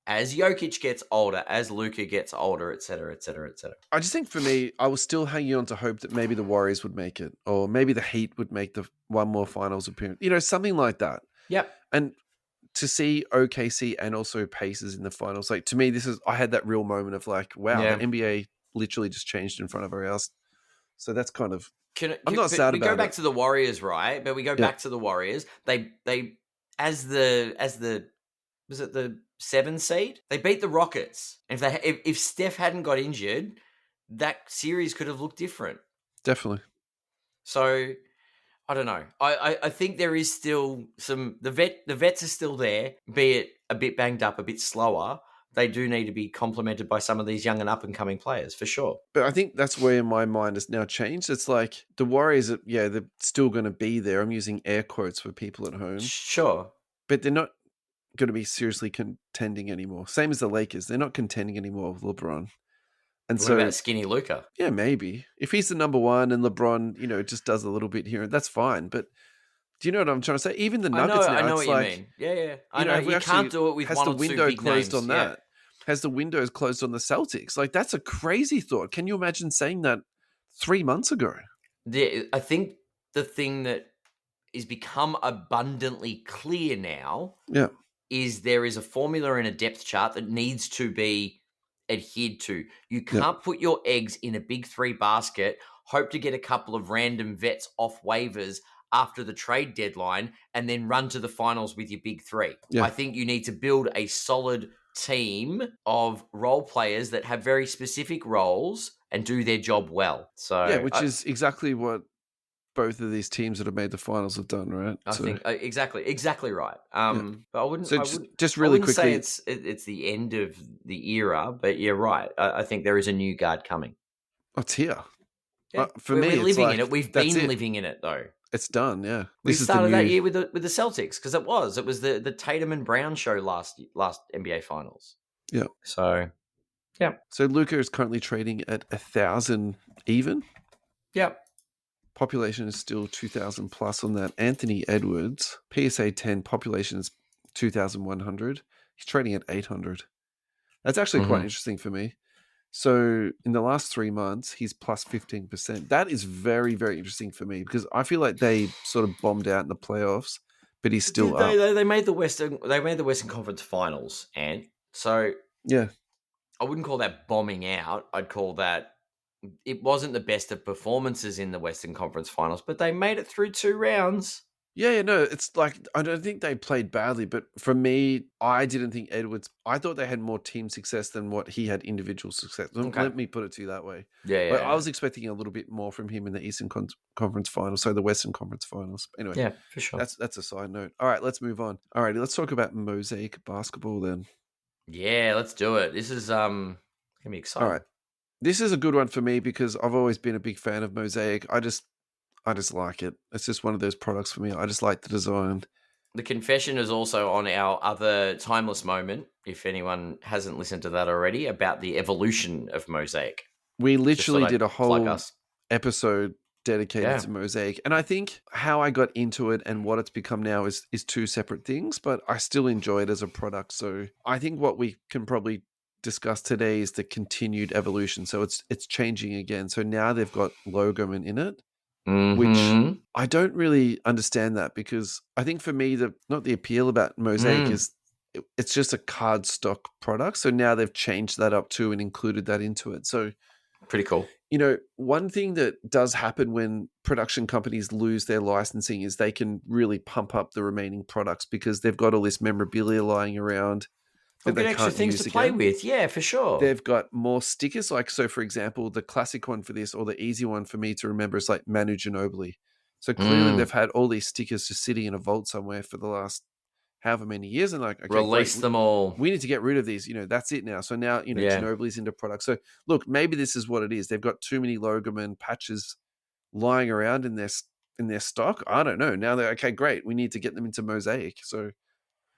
as Jokic gets older, as Luka gets older, et cetera, et cetera, et cetera. I just think for me, I was still hanging on to hope that maybe the Warriors would make it, or maybe the Heat would make the one more finals appearance. Something like that. Yep. And to see OKC and also Pacers in the finals, like to me, I had that real moment of like, wow, the NBA literally just changed in front of our house. So that's kind of... I'm not sad about it. We go back to the Warriors, right? But we go back to the Warriors. They as the was it the 7 seed? They beat the Rockets. And if Steph hadn't got injured, that series could have looked different. Definitely. So I don't know. I think there is still the vets are still there, be it a bit banged up, a bit slower. They do need to be complemented by some of these young and up and coming players for sure. But I think that's where my mind has now changed. It's like the Warriors, they're still going to be there. I'm using air quotes for people at home. Sure. But they're not going to be seriously contending anymore. Same as the Lakers. They're not contending anymore with LeBron. And what about skinny Luka? Yeah, maybe. If he's the number one and LeBron, just does a little bit here, that's fine. But do you know what I'm trying to say? Even the Nuggets I know what you mean. Yeah. I know. You can't do it with one or two big names. Has the window closed on that? Has the windows closed on the Celtics? Like, that's a crazy thought. Can you imagine saying that 3 months ago? Yeah, I think the thing that is become abundantly clear now is there is a formula and a depth chart that needs to be adhered to. You can't put your eggs in a big 3 basket, hope to get a couple of random vets off waivers after the trade deadline, and then run to the finals with your big 3. Yeah. I think you need to build a solid team of role players that have very specific roles and do their job well. So which is exactly what both of these teams that have made the finals have done, right? I think exactly right. But I wouldn't. So just really quickly, say it's the end of the era, but you're right. I think there is a new guard coming. It's here. Yeah. We're living in it. We've been living in it though. It's done. Yeah, we started that year with the Celtics because it was the Tatum and Brown show last NBA Finals. Yeah. So, yeah. So Luka is currently trading at 1,000 even. Yep. Population is still 2,000 plus on that. Anthony Edwards, PSA 10, population is 2,100. He's trading at 800. That's actually quite interesting for me. So in the last 3 months, he's plus 15%. That is very, very interesting for me because I feel like they sort of bombed out in the playoffs, but he's still up. They made the Western Conference Finals, and so I wouldn't call that bombing out. I'd call that it wasn't the best of performances in the Western Conference Finals, but they made it through 2 rounds. Yeah, no, it's like, I don't think they played badly, but for me, I didn't think Edwards, I thought they had more team success than what he had individual success. Okay. Let me put it to you that way. Yeah. I was expecting a little bit more from him in the Eastern Conference Finals, so the Western Conference Finals. Anyway, yeah, for sure. That's a side note. All right, let's move on. All right, let's talk about Mosaic basketball then. Yeah, let's do it. This is gonna be exciting. All right. This is a good one for me because I've always been a big fan of Mosaic. I just like it. It's just one of those products for me. I just like the design. The confession is also on our other Timeless moment, if anyone hasn't listened to that already, about the evolution of Mosaic. We literally did a whole episode dedicated to Mosaic. And I think how I got into it and what it's become now is 2 separate things, but I still enjoy it as a product. So I think what we can probably discuss today is the continued evolution. So it's changing again. So now they've got Logoman in it. Which I don't really understand that because I think for me, not the appeal about Mosaic is it's just a cardstock product. So now they've changed that up too and included that into it. So pretty cool. One thing that does happen when production companies lose their licensing is they can really pump up the remaining products because they've got all this memorabilia lying around. They've got extra things to play with. Yeah, for sure. They've got more stickers. Like, so for example, the classic one for this or the easy one for me to remember is like Manu Ginobili. So clearly they've had all these stickers just sitting in a vault somewhere for the last however many years. And like, okay, release them all. We need to get rid of these. That's it now. So now, Ginobili's into product. So look, maybe this is what it is. They've got too many Logoman patches lying around in their stock. I don't know. Now they're okay, great. We need to get them into Mosaic. So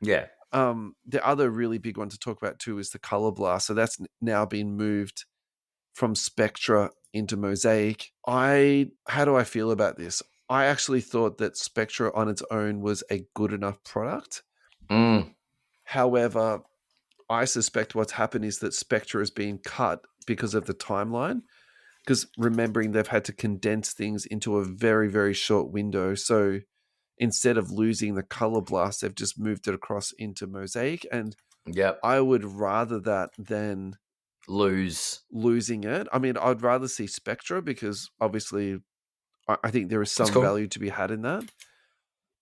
yeah. The other really big one to talk about too is the Color Blast. So that's now been moved from Spectra into Mosaic. How do I feel about this? I actually thought that Spectra on its own was a good enough product. However, I suspect what's happened is that Spectra is being cut because of the timeline. Because remembering they've had to condense things into a very, very short window. So instead of losing the Color Blast, they've just moved it across into Mosaic. And I would rather that than losing it. I mean, I'd rather see Spectra because obviously I think there is some value to be had in that.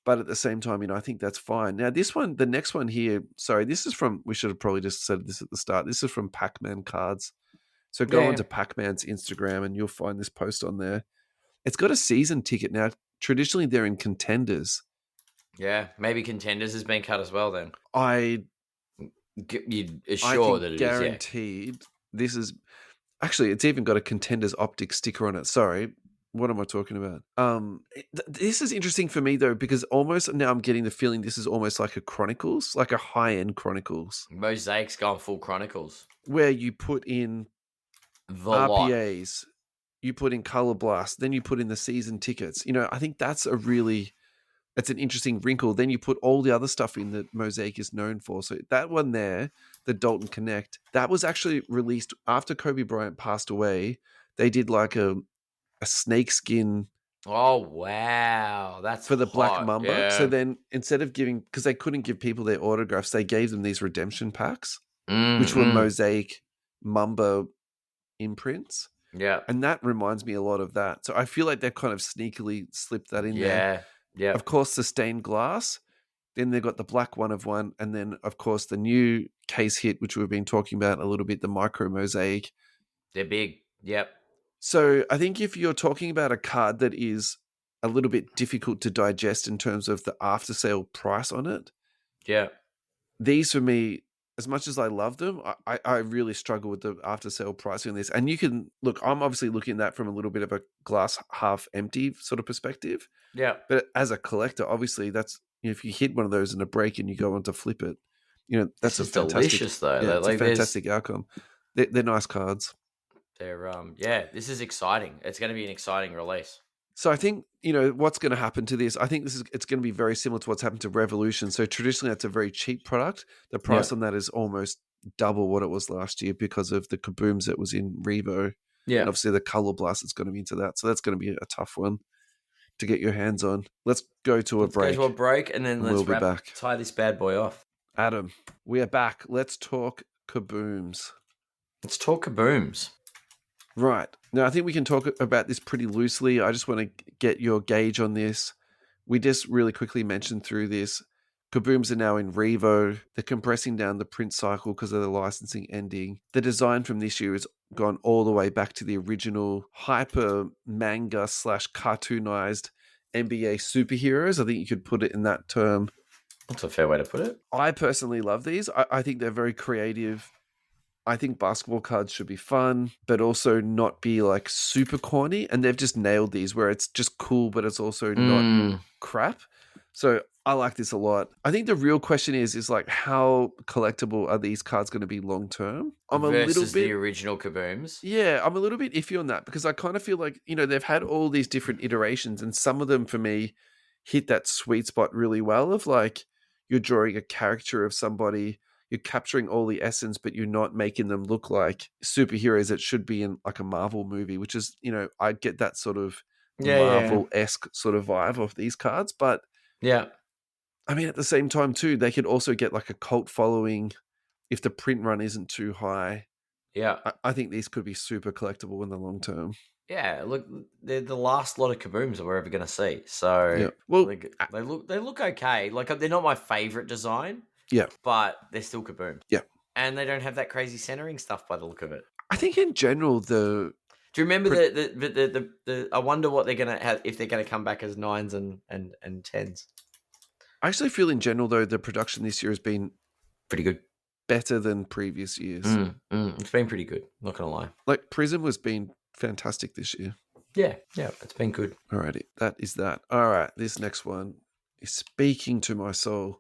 But at the same time, I think that's fine. Now, the next one here, sorry, this is from, we should have probably just said this at the start. This is from Pac-Man Cards. So go onto Pac-Man's Instagram and you'll find this post on there. It's got a season ticket. Now, traditionally they're in Contenders. Yeah, maybe Contenders has been cut as well then. You'd assure that it guaranteed this is... Actually, it's even got a Contenders optic sticker on it. Sorry. What am I talking about? This is interesting for me, though, because almost now I'm getting the feeling this is almost like a Chronicles, like a high-end Chronicles. Mosaic's gone full Chronicles. Where you put in the RPAs, you put in Color Blast, then you put in the season tickets. I think that's it's an interesting wrinkle. Then you put all the other stuff in that Mosaic is known for. So that one there, the Dalton Connect, that was actually released after Kobe Bryant passed away. They did like a snakeskin. Oh, wow. That's for the hot. Black Mamba. Yeah. So then instead of because they couldn't give people their autographs, they gave them these redemption packs, which were Mosaic Mamba imprints. Yeah. And that reminds me a lot of that. So I feel like they've kind of sneakily slipped that in there. Yeah. Of course, the stained glass. Then they've got the black one of one. And then, of course, the new case hit, which we've been talking about a little bit, the micro Mosaic. They're big. Yep. So I think if you're talking about a card that is a little bit difficult to digest in terms of the after sale price on it. Yeah. These for me, as much as I love them, I really struggle with the after sale pricing on this. And you can look, I'm obviously looking at that from a little bit of a glass half empty sort of perspective. Yeah. But as a collector, obviously that's, if you hit one of those in a break and you go on to flip it, that's a fantastic, delicious though. Yeah, it's a fantastic outcome. They're nice cards. They're this is exciting. It's going to be an exciting release. So I think, what's going to happen to this, I think it's going to be very similar to what's happened to Revolution. So traditionally that's a very cheap product. The price on that is almost double what it was last year because of the Kabooms that was in Revo. Yeah. And obviously the Color Blast is going to be into that. So that's going to be a tough one to get your hands on. Let's go to a break. Go to a break and then we'll be back. Tie this bad boy off. Adam, we are back. Let's talk Kabooms. Let's talk Kabooms. Right. Now, I think we can talk about this pretty loosely. I just want to get your gauge on this. We just really quickly mentioned through this. Kabooms are now in Revo. They're compressing down the print cycle because of the licensing ending. The design from this year has gone all the way back to the original hyper manga / cartoonized NBA superheroes. I think you could put it in that term. That's a fair way to put it. I personally love these. I think they're very creative. I think basketball cards should be fun, but also not be like super corny. And they've just nailed these where it's just cool, but it's also not crap. So I like this a lot. I think the real question is like, how collectible are these cards going to be long term? Versus the original Kabooms. Yeah, I'm a little bit iffy on that because I kind of feel like, they've had all these different iterations and some of them for me hit that sweet spot really well of like, you're drawing a caricature of somebody, you're capturing all the essence, but you're not making them look like superheroes that should be in like a Marvel movie, which is, I get that sort of Marvel-esque sort of vibe of these cards. But yeah, I mean, at the same time too, they could also get like a cult following if the print run isn't too high. Yeah. I think these could be super collectible in the long term. Yeah, look, they're the last lot of Kabooms that we're ever going to see. So yeah. Well, they look okay. Like, they're not my favorite design. Yeah. But they're still Kabooms. Yeah. And they don't have that crazy centering stuff by the look of it. I think in general, Do you remember the I wonder what they're going to have, if they're going to come back as 9s and 10s. I actually feel in general, though, the production this year has been pretty good. Better than previous years. It's been pretty good, not going to lie. Like, Prism has been fantastic this year. Yeah, it's been good. Alrighty, that is that. All right, this next one is speaking to my soul.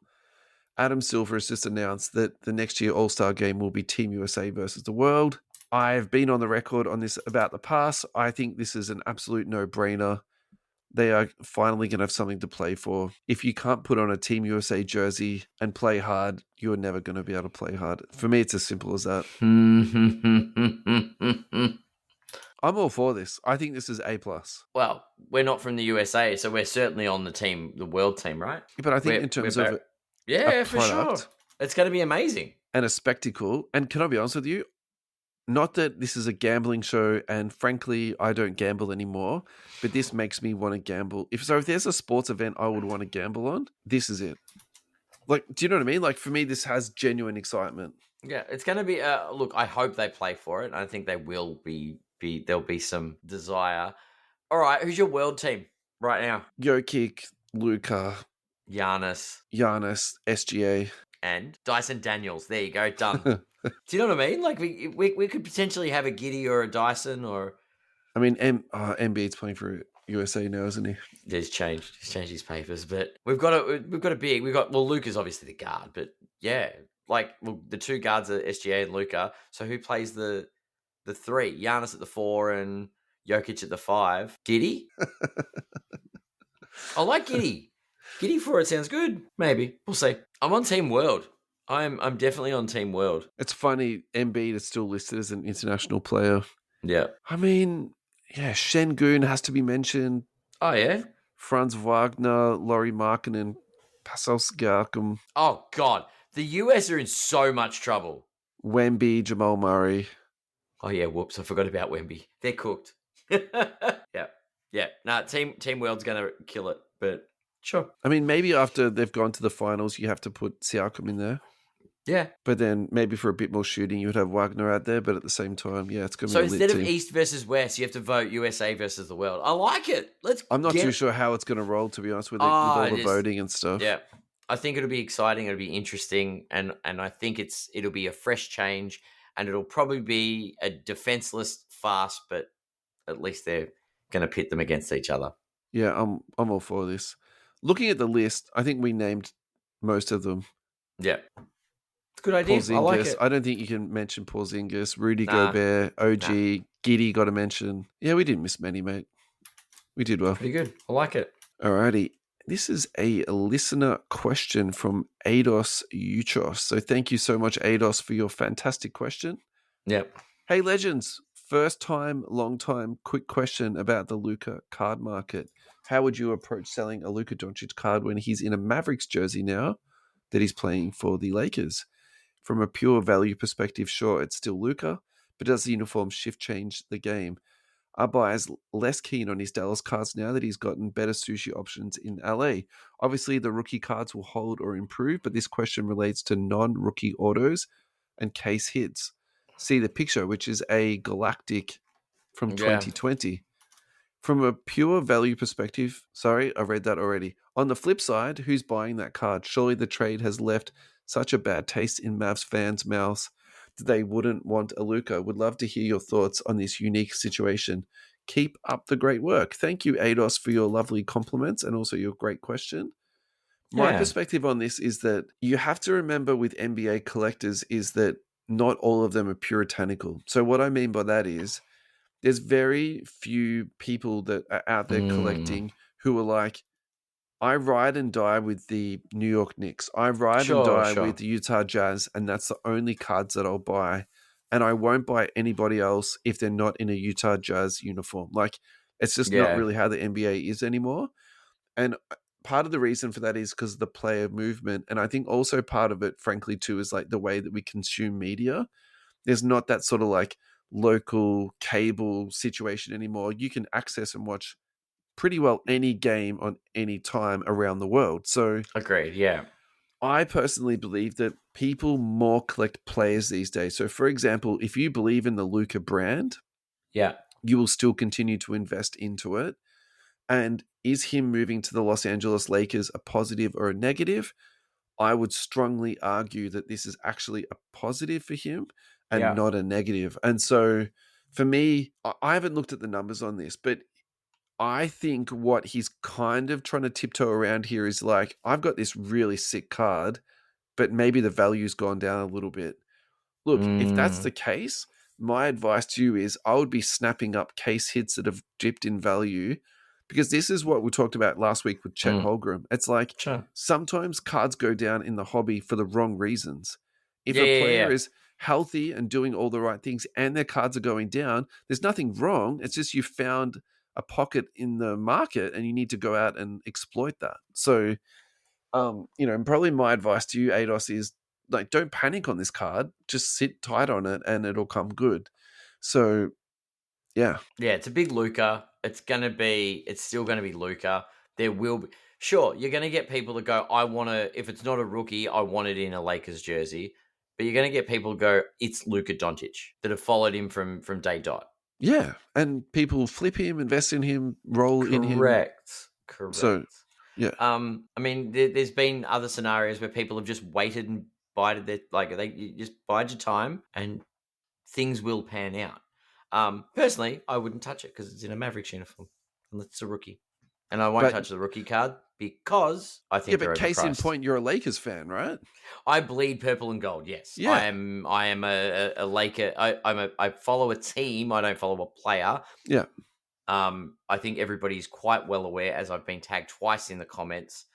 Adam Silver has just announced that the next year All-Star game will be Team USA versus the world. I've been on the record on this about the past. I think this is an absolute no-brainer. They are finally going to have something to play for. If you can't put on a Team USA jersey and play hard, you're never going to be able to play hard. For me, it's as simple as that. I'm all for this. I think this is A+. Well, we're not from the USA, so we're certainly on the world team, right? But I think in terms of for sure. It's going to be amazing. And a spectacle. And can I be honest with you? not that this is a gambling show, and frankly, I don't gamble anymore, but this makes me want to gamble. If there's a sports event I would want to gamble on, this is it. Like, do you know what I mean? Like, for me, this has genuine excitement. Yeah, it's going to be, look, I hope they play for it. I think they will there'll be some desire. All right, who's your world team right now? Jokic, Luka, Giannis, SGA. And Dyson Daniels. There you go, done. Do you know what I mean? Like, we could potentially have a Giddy or a Dyson or... I mean, Embiid's playing for USA now, isn't he? He's changed his papers, but we've got a big. Luka's obviously the guard, but yeah, the two guards are SGA and Luka. So who plays the three? Giannis at the 4 and Jokic at the 5. Giddy. I like Giddy. Giddy for it sounds good. Maybe we'll see. I'm on Team World. I'm definitely on Team World. It's funny. Embiid is still listed as an international player. Yeah. I mean, yeah, Şengün has to be mentioned. Oh, yeah? Franz Wagner, Lauri Markkanen, Pascal Siakam. Oh, God. The US are in so much trouble. Wemby, Jamal Murray. Oh, yeah, whoops. I forgot about Wemby. They're cooked. Yeah. Yeah. Nah, Team World's going to kill it, but sure. I mean, maybe after they've gone to the finals, you have to put Siakam in there. Yeah. But then maybe for a bit more shooting, you would have Wagner out there. But at the same time, yeah, it's going to be a lit team. So instead of East versus West, you have to vote USA versus the world. I like it. I'm not too sure how it's going to roll, to be honest, with all the voting and stuff. Yeah. I think it'll be exciting. It'll be interesting. And I think it'll be a fresh change. And it'll probably be a defenseless fast, but at least they're going to pit them against each other. Yeah, I'm all for this. Looking at the list, I think we named most of them. Yeah. Good idea. I like it. I don't think you can mention Porzingis, Rudy Gobert, OG, Giddy got to mention. Yeah, we didn't miss many, mate. We did well. Pretty good. I like it. Alrighty. This is a listener question from Ados Uchos. So thank you so much, Ados, for your fantastic question. Yep. Hey, legends. First time, long time, quick question about the Luka card market. How would you approach selling a Luka Doncic card when he's in a Mavericks jersey now that he's playing for the Lakers? From a pure value perspective, sure, it's still Luka, but does the uniform shift change the game? Are buyers less keen on his Dallas cards now that he's gotten better sushi options in LA? Obviously, the rookie cards will hold or improve, but this question relates to non-rookie autos and case hits. See the picture, which is a Galactic from 2020. From a pure value perspective, sorry, I read that already. On the flip side, who's buying that card? Surely the trade has left such a bad taste in Mavs fans' mouths that they wouldn't want a Luka. Would love to hear your thoughts on this unique situation. Keep up the great work. Thank you, Ados, for your lovely compliments and also your great question. My perspective on this is that you have to remember with NBA collectors is that not all of them are puritanical. So what I mean by that is there's very few people that are out there collecting who are like, I ride and die with the New York Knicks. I ride and die with the Utah Jazz, and that's the only cards that I'll buy. And I won't buy anybody else if they're not in a Utah Jazz uniform. Like, it's just not really how the NBA is anymore. And part of the reason for that is because of the player movement. And I think also part of it, frankly, too, is like the way that we consume media. There's not that sort of like local cable situation anymore. You can access and watch pretty well any game on any time around the world. So agreed, yeah. I personally believe that people more collect players these days. So for example, if you believe in the Luka brand, you will still continue to invest into it. And is him moving to the Los Angeles Lakers a positive or a negative? I would strongly argue that this is actually a positive for him and not a negative. And so for me, I haven't looked at the numbers on this, but I think what he's kind of trying to tiptoe around here is like, I've got this really sick card, but maybe the value's gone down a little bit. Look, if that's the case, my advice to you is I would be snapping up case hits that have dipped in value, because this is what we talked about last week with Chet Holmgren. It's like sometimes cards go down in the hobby for the wrong reasons. If a player is healthy and doing all the right things and their cards are going down, there's nothing wrong. It's just you found a pocket in the market and you need to go out and exploit that. So, probably my advice to you, Ados, is like, don't panic on this card. Just sit tight on it and it'll come good. So, yeah. Yeah, it's a big Luka. It's still going to be Luka. There will be, sure, you're going to get people to go, I want to, if it's not a rookie, I want it in a Lakers jersey. But you're going to get people to go, it's Luka Doncic, that have followed him from day dot. Yeah, and people flip him, invest in him, roll in him. Correct. So, yeah. I mean, there's been other scenarios where people have just waited and bided you just bide your time and things will pan out. Personally, I wouldn't touch it because it's in a Mavericks uniform unless it's a rookie. And I won't touch the rookie card because I think they're overpriced. Case in point, you're a Lakers fan, right? I bleed purple and gold. Yes, yeah. I am a Laker. I follow a team. I don't follow a player. Yeah. I think everybody's quite well aware, as I've been tagged twice in the comments,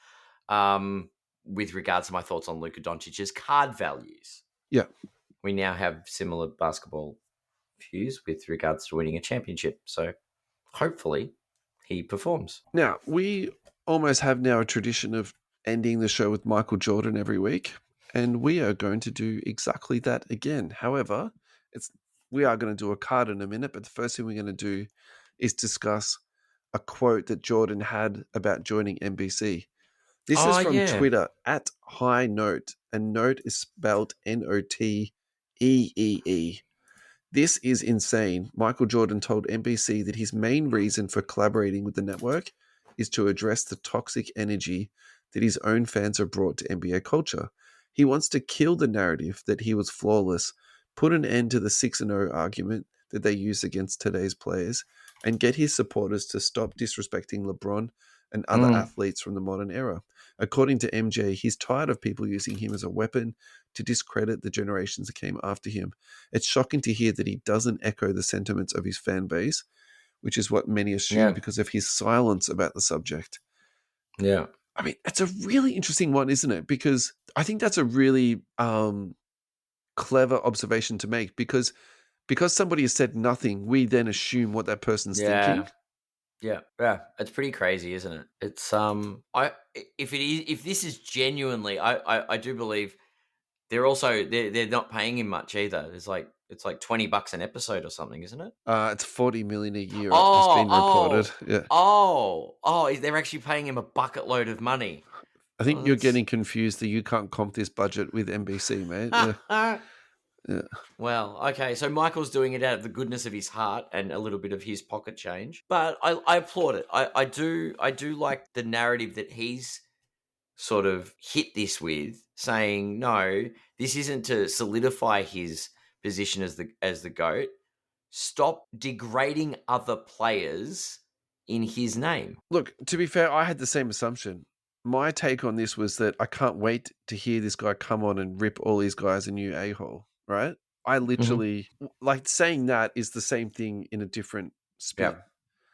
with regards to my thoughts on Luka Doncic's card values. Yeah. We now have similar basketball views with regards to winning a championship. So hopefully he performs. Now, we almost have now a tradition of ending the show with Michael Jordan every week, and we are going to do exactly that again. However, we are going to do a card in a minute, but the first thing we're going to do is discuss a quote that Jordan had about joining NBC. This is from Twitter, @HighNote, and note is spelled NOTEEE. This is insane. Michael Jordan told NBC that his main reason for collaborating with the network is to address the toxic energy that his own fans have brought to NBA culture. He wants to kill the narrative that he was flawless, put an end to the 6-0 argument that they use against today's players, and get his supporters to stop disrespecting LeBron and other athletes from the modern era. According to MJ, he's tired of people using him as a weapon to discredit the generations that came after him. It's shocking to hear that he doesn't echo the sentiments of his fan base, which is what many assume because of his silence about the subject. Yeah. I mean, it's a really interesting one, isn't it? Because I think that's a really clever observation to make because somebody has said nothing, we then assume what that person's thinking. Yeah, it's pretty crazy, isn't it? It's if this is genuinely, I do believe they're also they're not paying him much either. It's like $20 an episode or something, isn't it? It's $40 million a year. It's been reported. Yeah. They're actually paying him a bucket load of money. I think you're getting confused that you can't comp this budget with NBC, mate. Yeah. Yeah. Well, okay. So Michael's doing it out of the goodness of his heart and a little bit of his pocket change, but I applaud it. I do like the narrative that he's sort of hit this with, saying no, this isn't to solidify his position as the GOAT. Stop degrading other players in his name. Look, to be fair, I had the same assumption. My take on this was that I can't wait to hear this guy come on and rip all these guys a new a-hole. Right? I literally like saying that is the same thing in a different spin.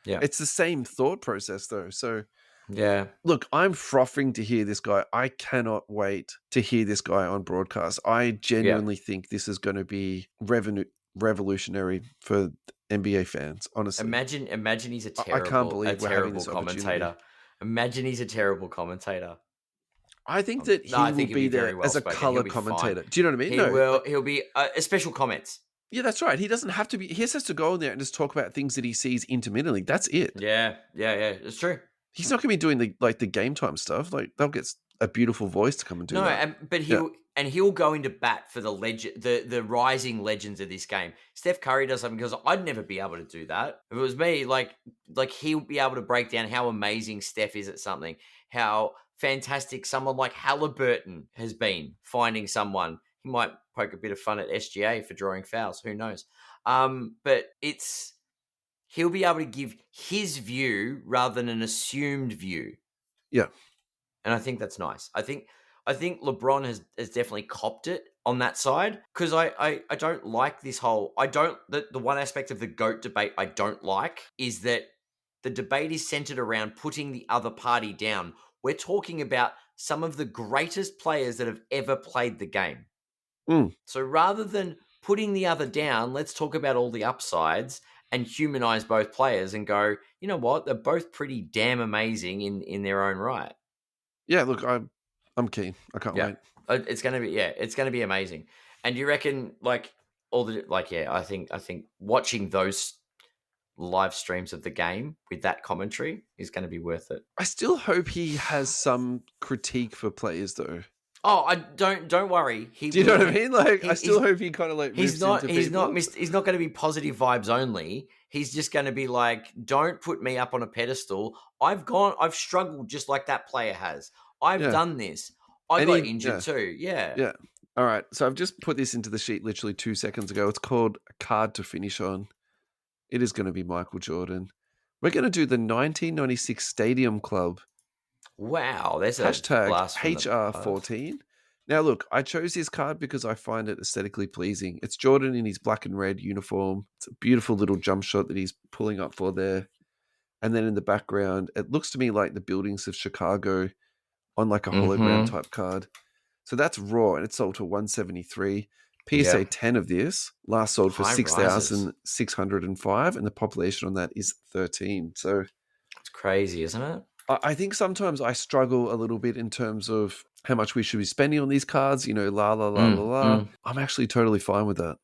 Yeah. It's the same thought process though. So yeah. Look, I'm frothing to hear this guy. I cannot wait to hear this guy on broadcast. I genuinely think this is going to be revolutionary for NBA fans, honestly. Imagine he's a terrible, I can't believe we're having this commentator. Imagine he's a terrible commentator. I think that he will be there as a color commentator. Do you know what I mean? He'll be special comments. Yeah, that's right. He doesn't have to be. He just has to go in there and just talk about things that he sees intermittently. That's it. Yeah. It's true. He's not going to be doing the game time stuff. Like they'll get a beautiful voice to come and do that. But he'll go into bat for the rising legends of this game. Steph Curry does something because I'd never be able to do that. If it was me, like he'll be able to break down how amazing Steph is at something, how fantastic someone like Haliburton has been finding someone. He might poke a bit of fun at SGA for drawing fouls. Who knows? But he'll be able to give his view rather than an assumed view. Yeah. And I think that's nice. I think LeBron has definitely copped it on that side because I don't like this whole... the one aspect of the GOAT debate I don't like is that the debate is centered around putting the other party down. We're talking about some of the greatest players that have ever played the game. So rather than putting the other down, let's talk about all the upsides and humanize both players and go, you know what? They're both pretty damn amazing in their own right. Yeah, look, I'm keen. I can't wait. It's going to be amazing. And you reckon, like, I think watching those live streams of the game with that commentary is going to be worth it. I still hope he has some critique for players, though. Oh, I don't worry. Do you know what I mean? Like, I still hope he kind of like he's not going to be positive vibes only. He's just going to be like, don't put me up on a pedestal. I've struggled just like that player has. I've done this. I got injured too. Yeah. Yeah. All right. So I've just put this into the sheet literally 2 seconds ago. It's called A Card to Finish On. It is going to be Michael Jordan. We're going to do the 1996 Stadium Club. Wow. There's hashtag HR14. Now, look, I chose this card because I find it aesthetically pleasing. It's Jordan in his black and red uniform. It's a beautiful little jump shot that he's pulling up for there. And then in the background, it looks to me like the buildings of Chicago on like a hologram type card. So that's raw, and it's sold for $173. PSA 10 of this last sold for 6,605, and the population on that is 13. So it's crazy, isn't it? I think sometimes I struggle a little bit in terms of how much we should be spending on these cards. You know, la. I'm actually totally fine with that.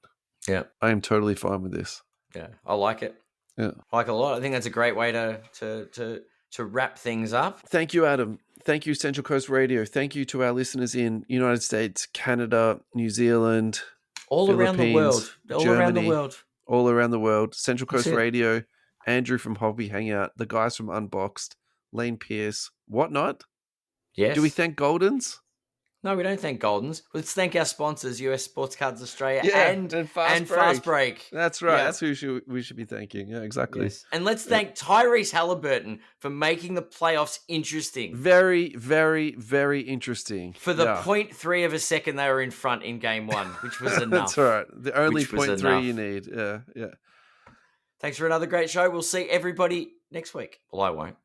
Yeah, I am totally fine with this. Yeah, I like it. Yeah, I like it a lot. I think that's a great way to wrap things up. Thank you, Adam. Thank you, Central Coast Radio. Thank you to our listeners in United States, Canada, New Zealand, all around the world. All around the world. Central Coast Radio, Andrew from Hobby Hangout, the guys from Unboxed, Lane Pierce, whatnot. Yes. Do we thank Goldens? No, we don't thank Goldens. Let's thank our sponsors, US Sports Cards Australia and Fast Break. That's right. Yeah. That's who we should be thanking. Yeah, exactly. Yes. And let's thank Tyrese Haliburton for making the playoffs interesting. Very, very, very interesting. For the 0.3 of a second they were in front in game one, which was enough. That's right. The only 0.3 you need. Yeah. Thanks for another great show. We'll see everybody next week. Well, I won't.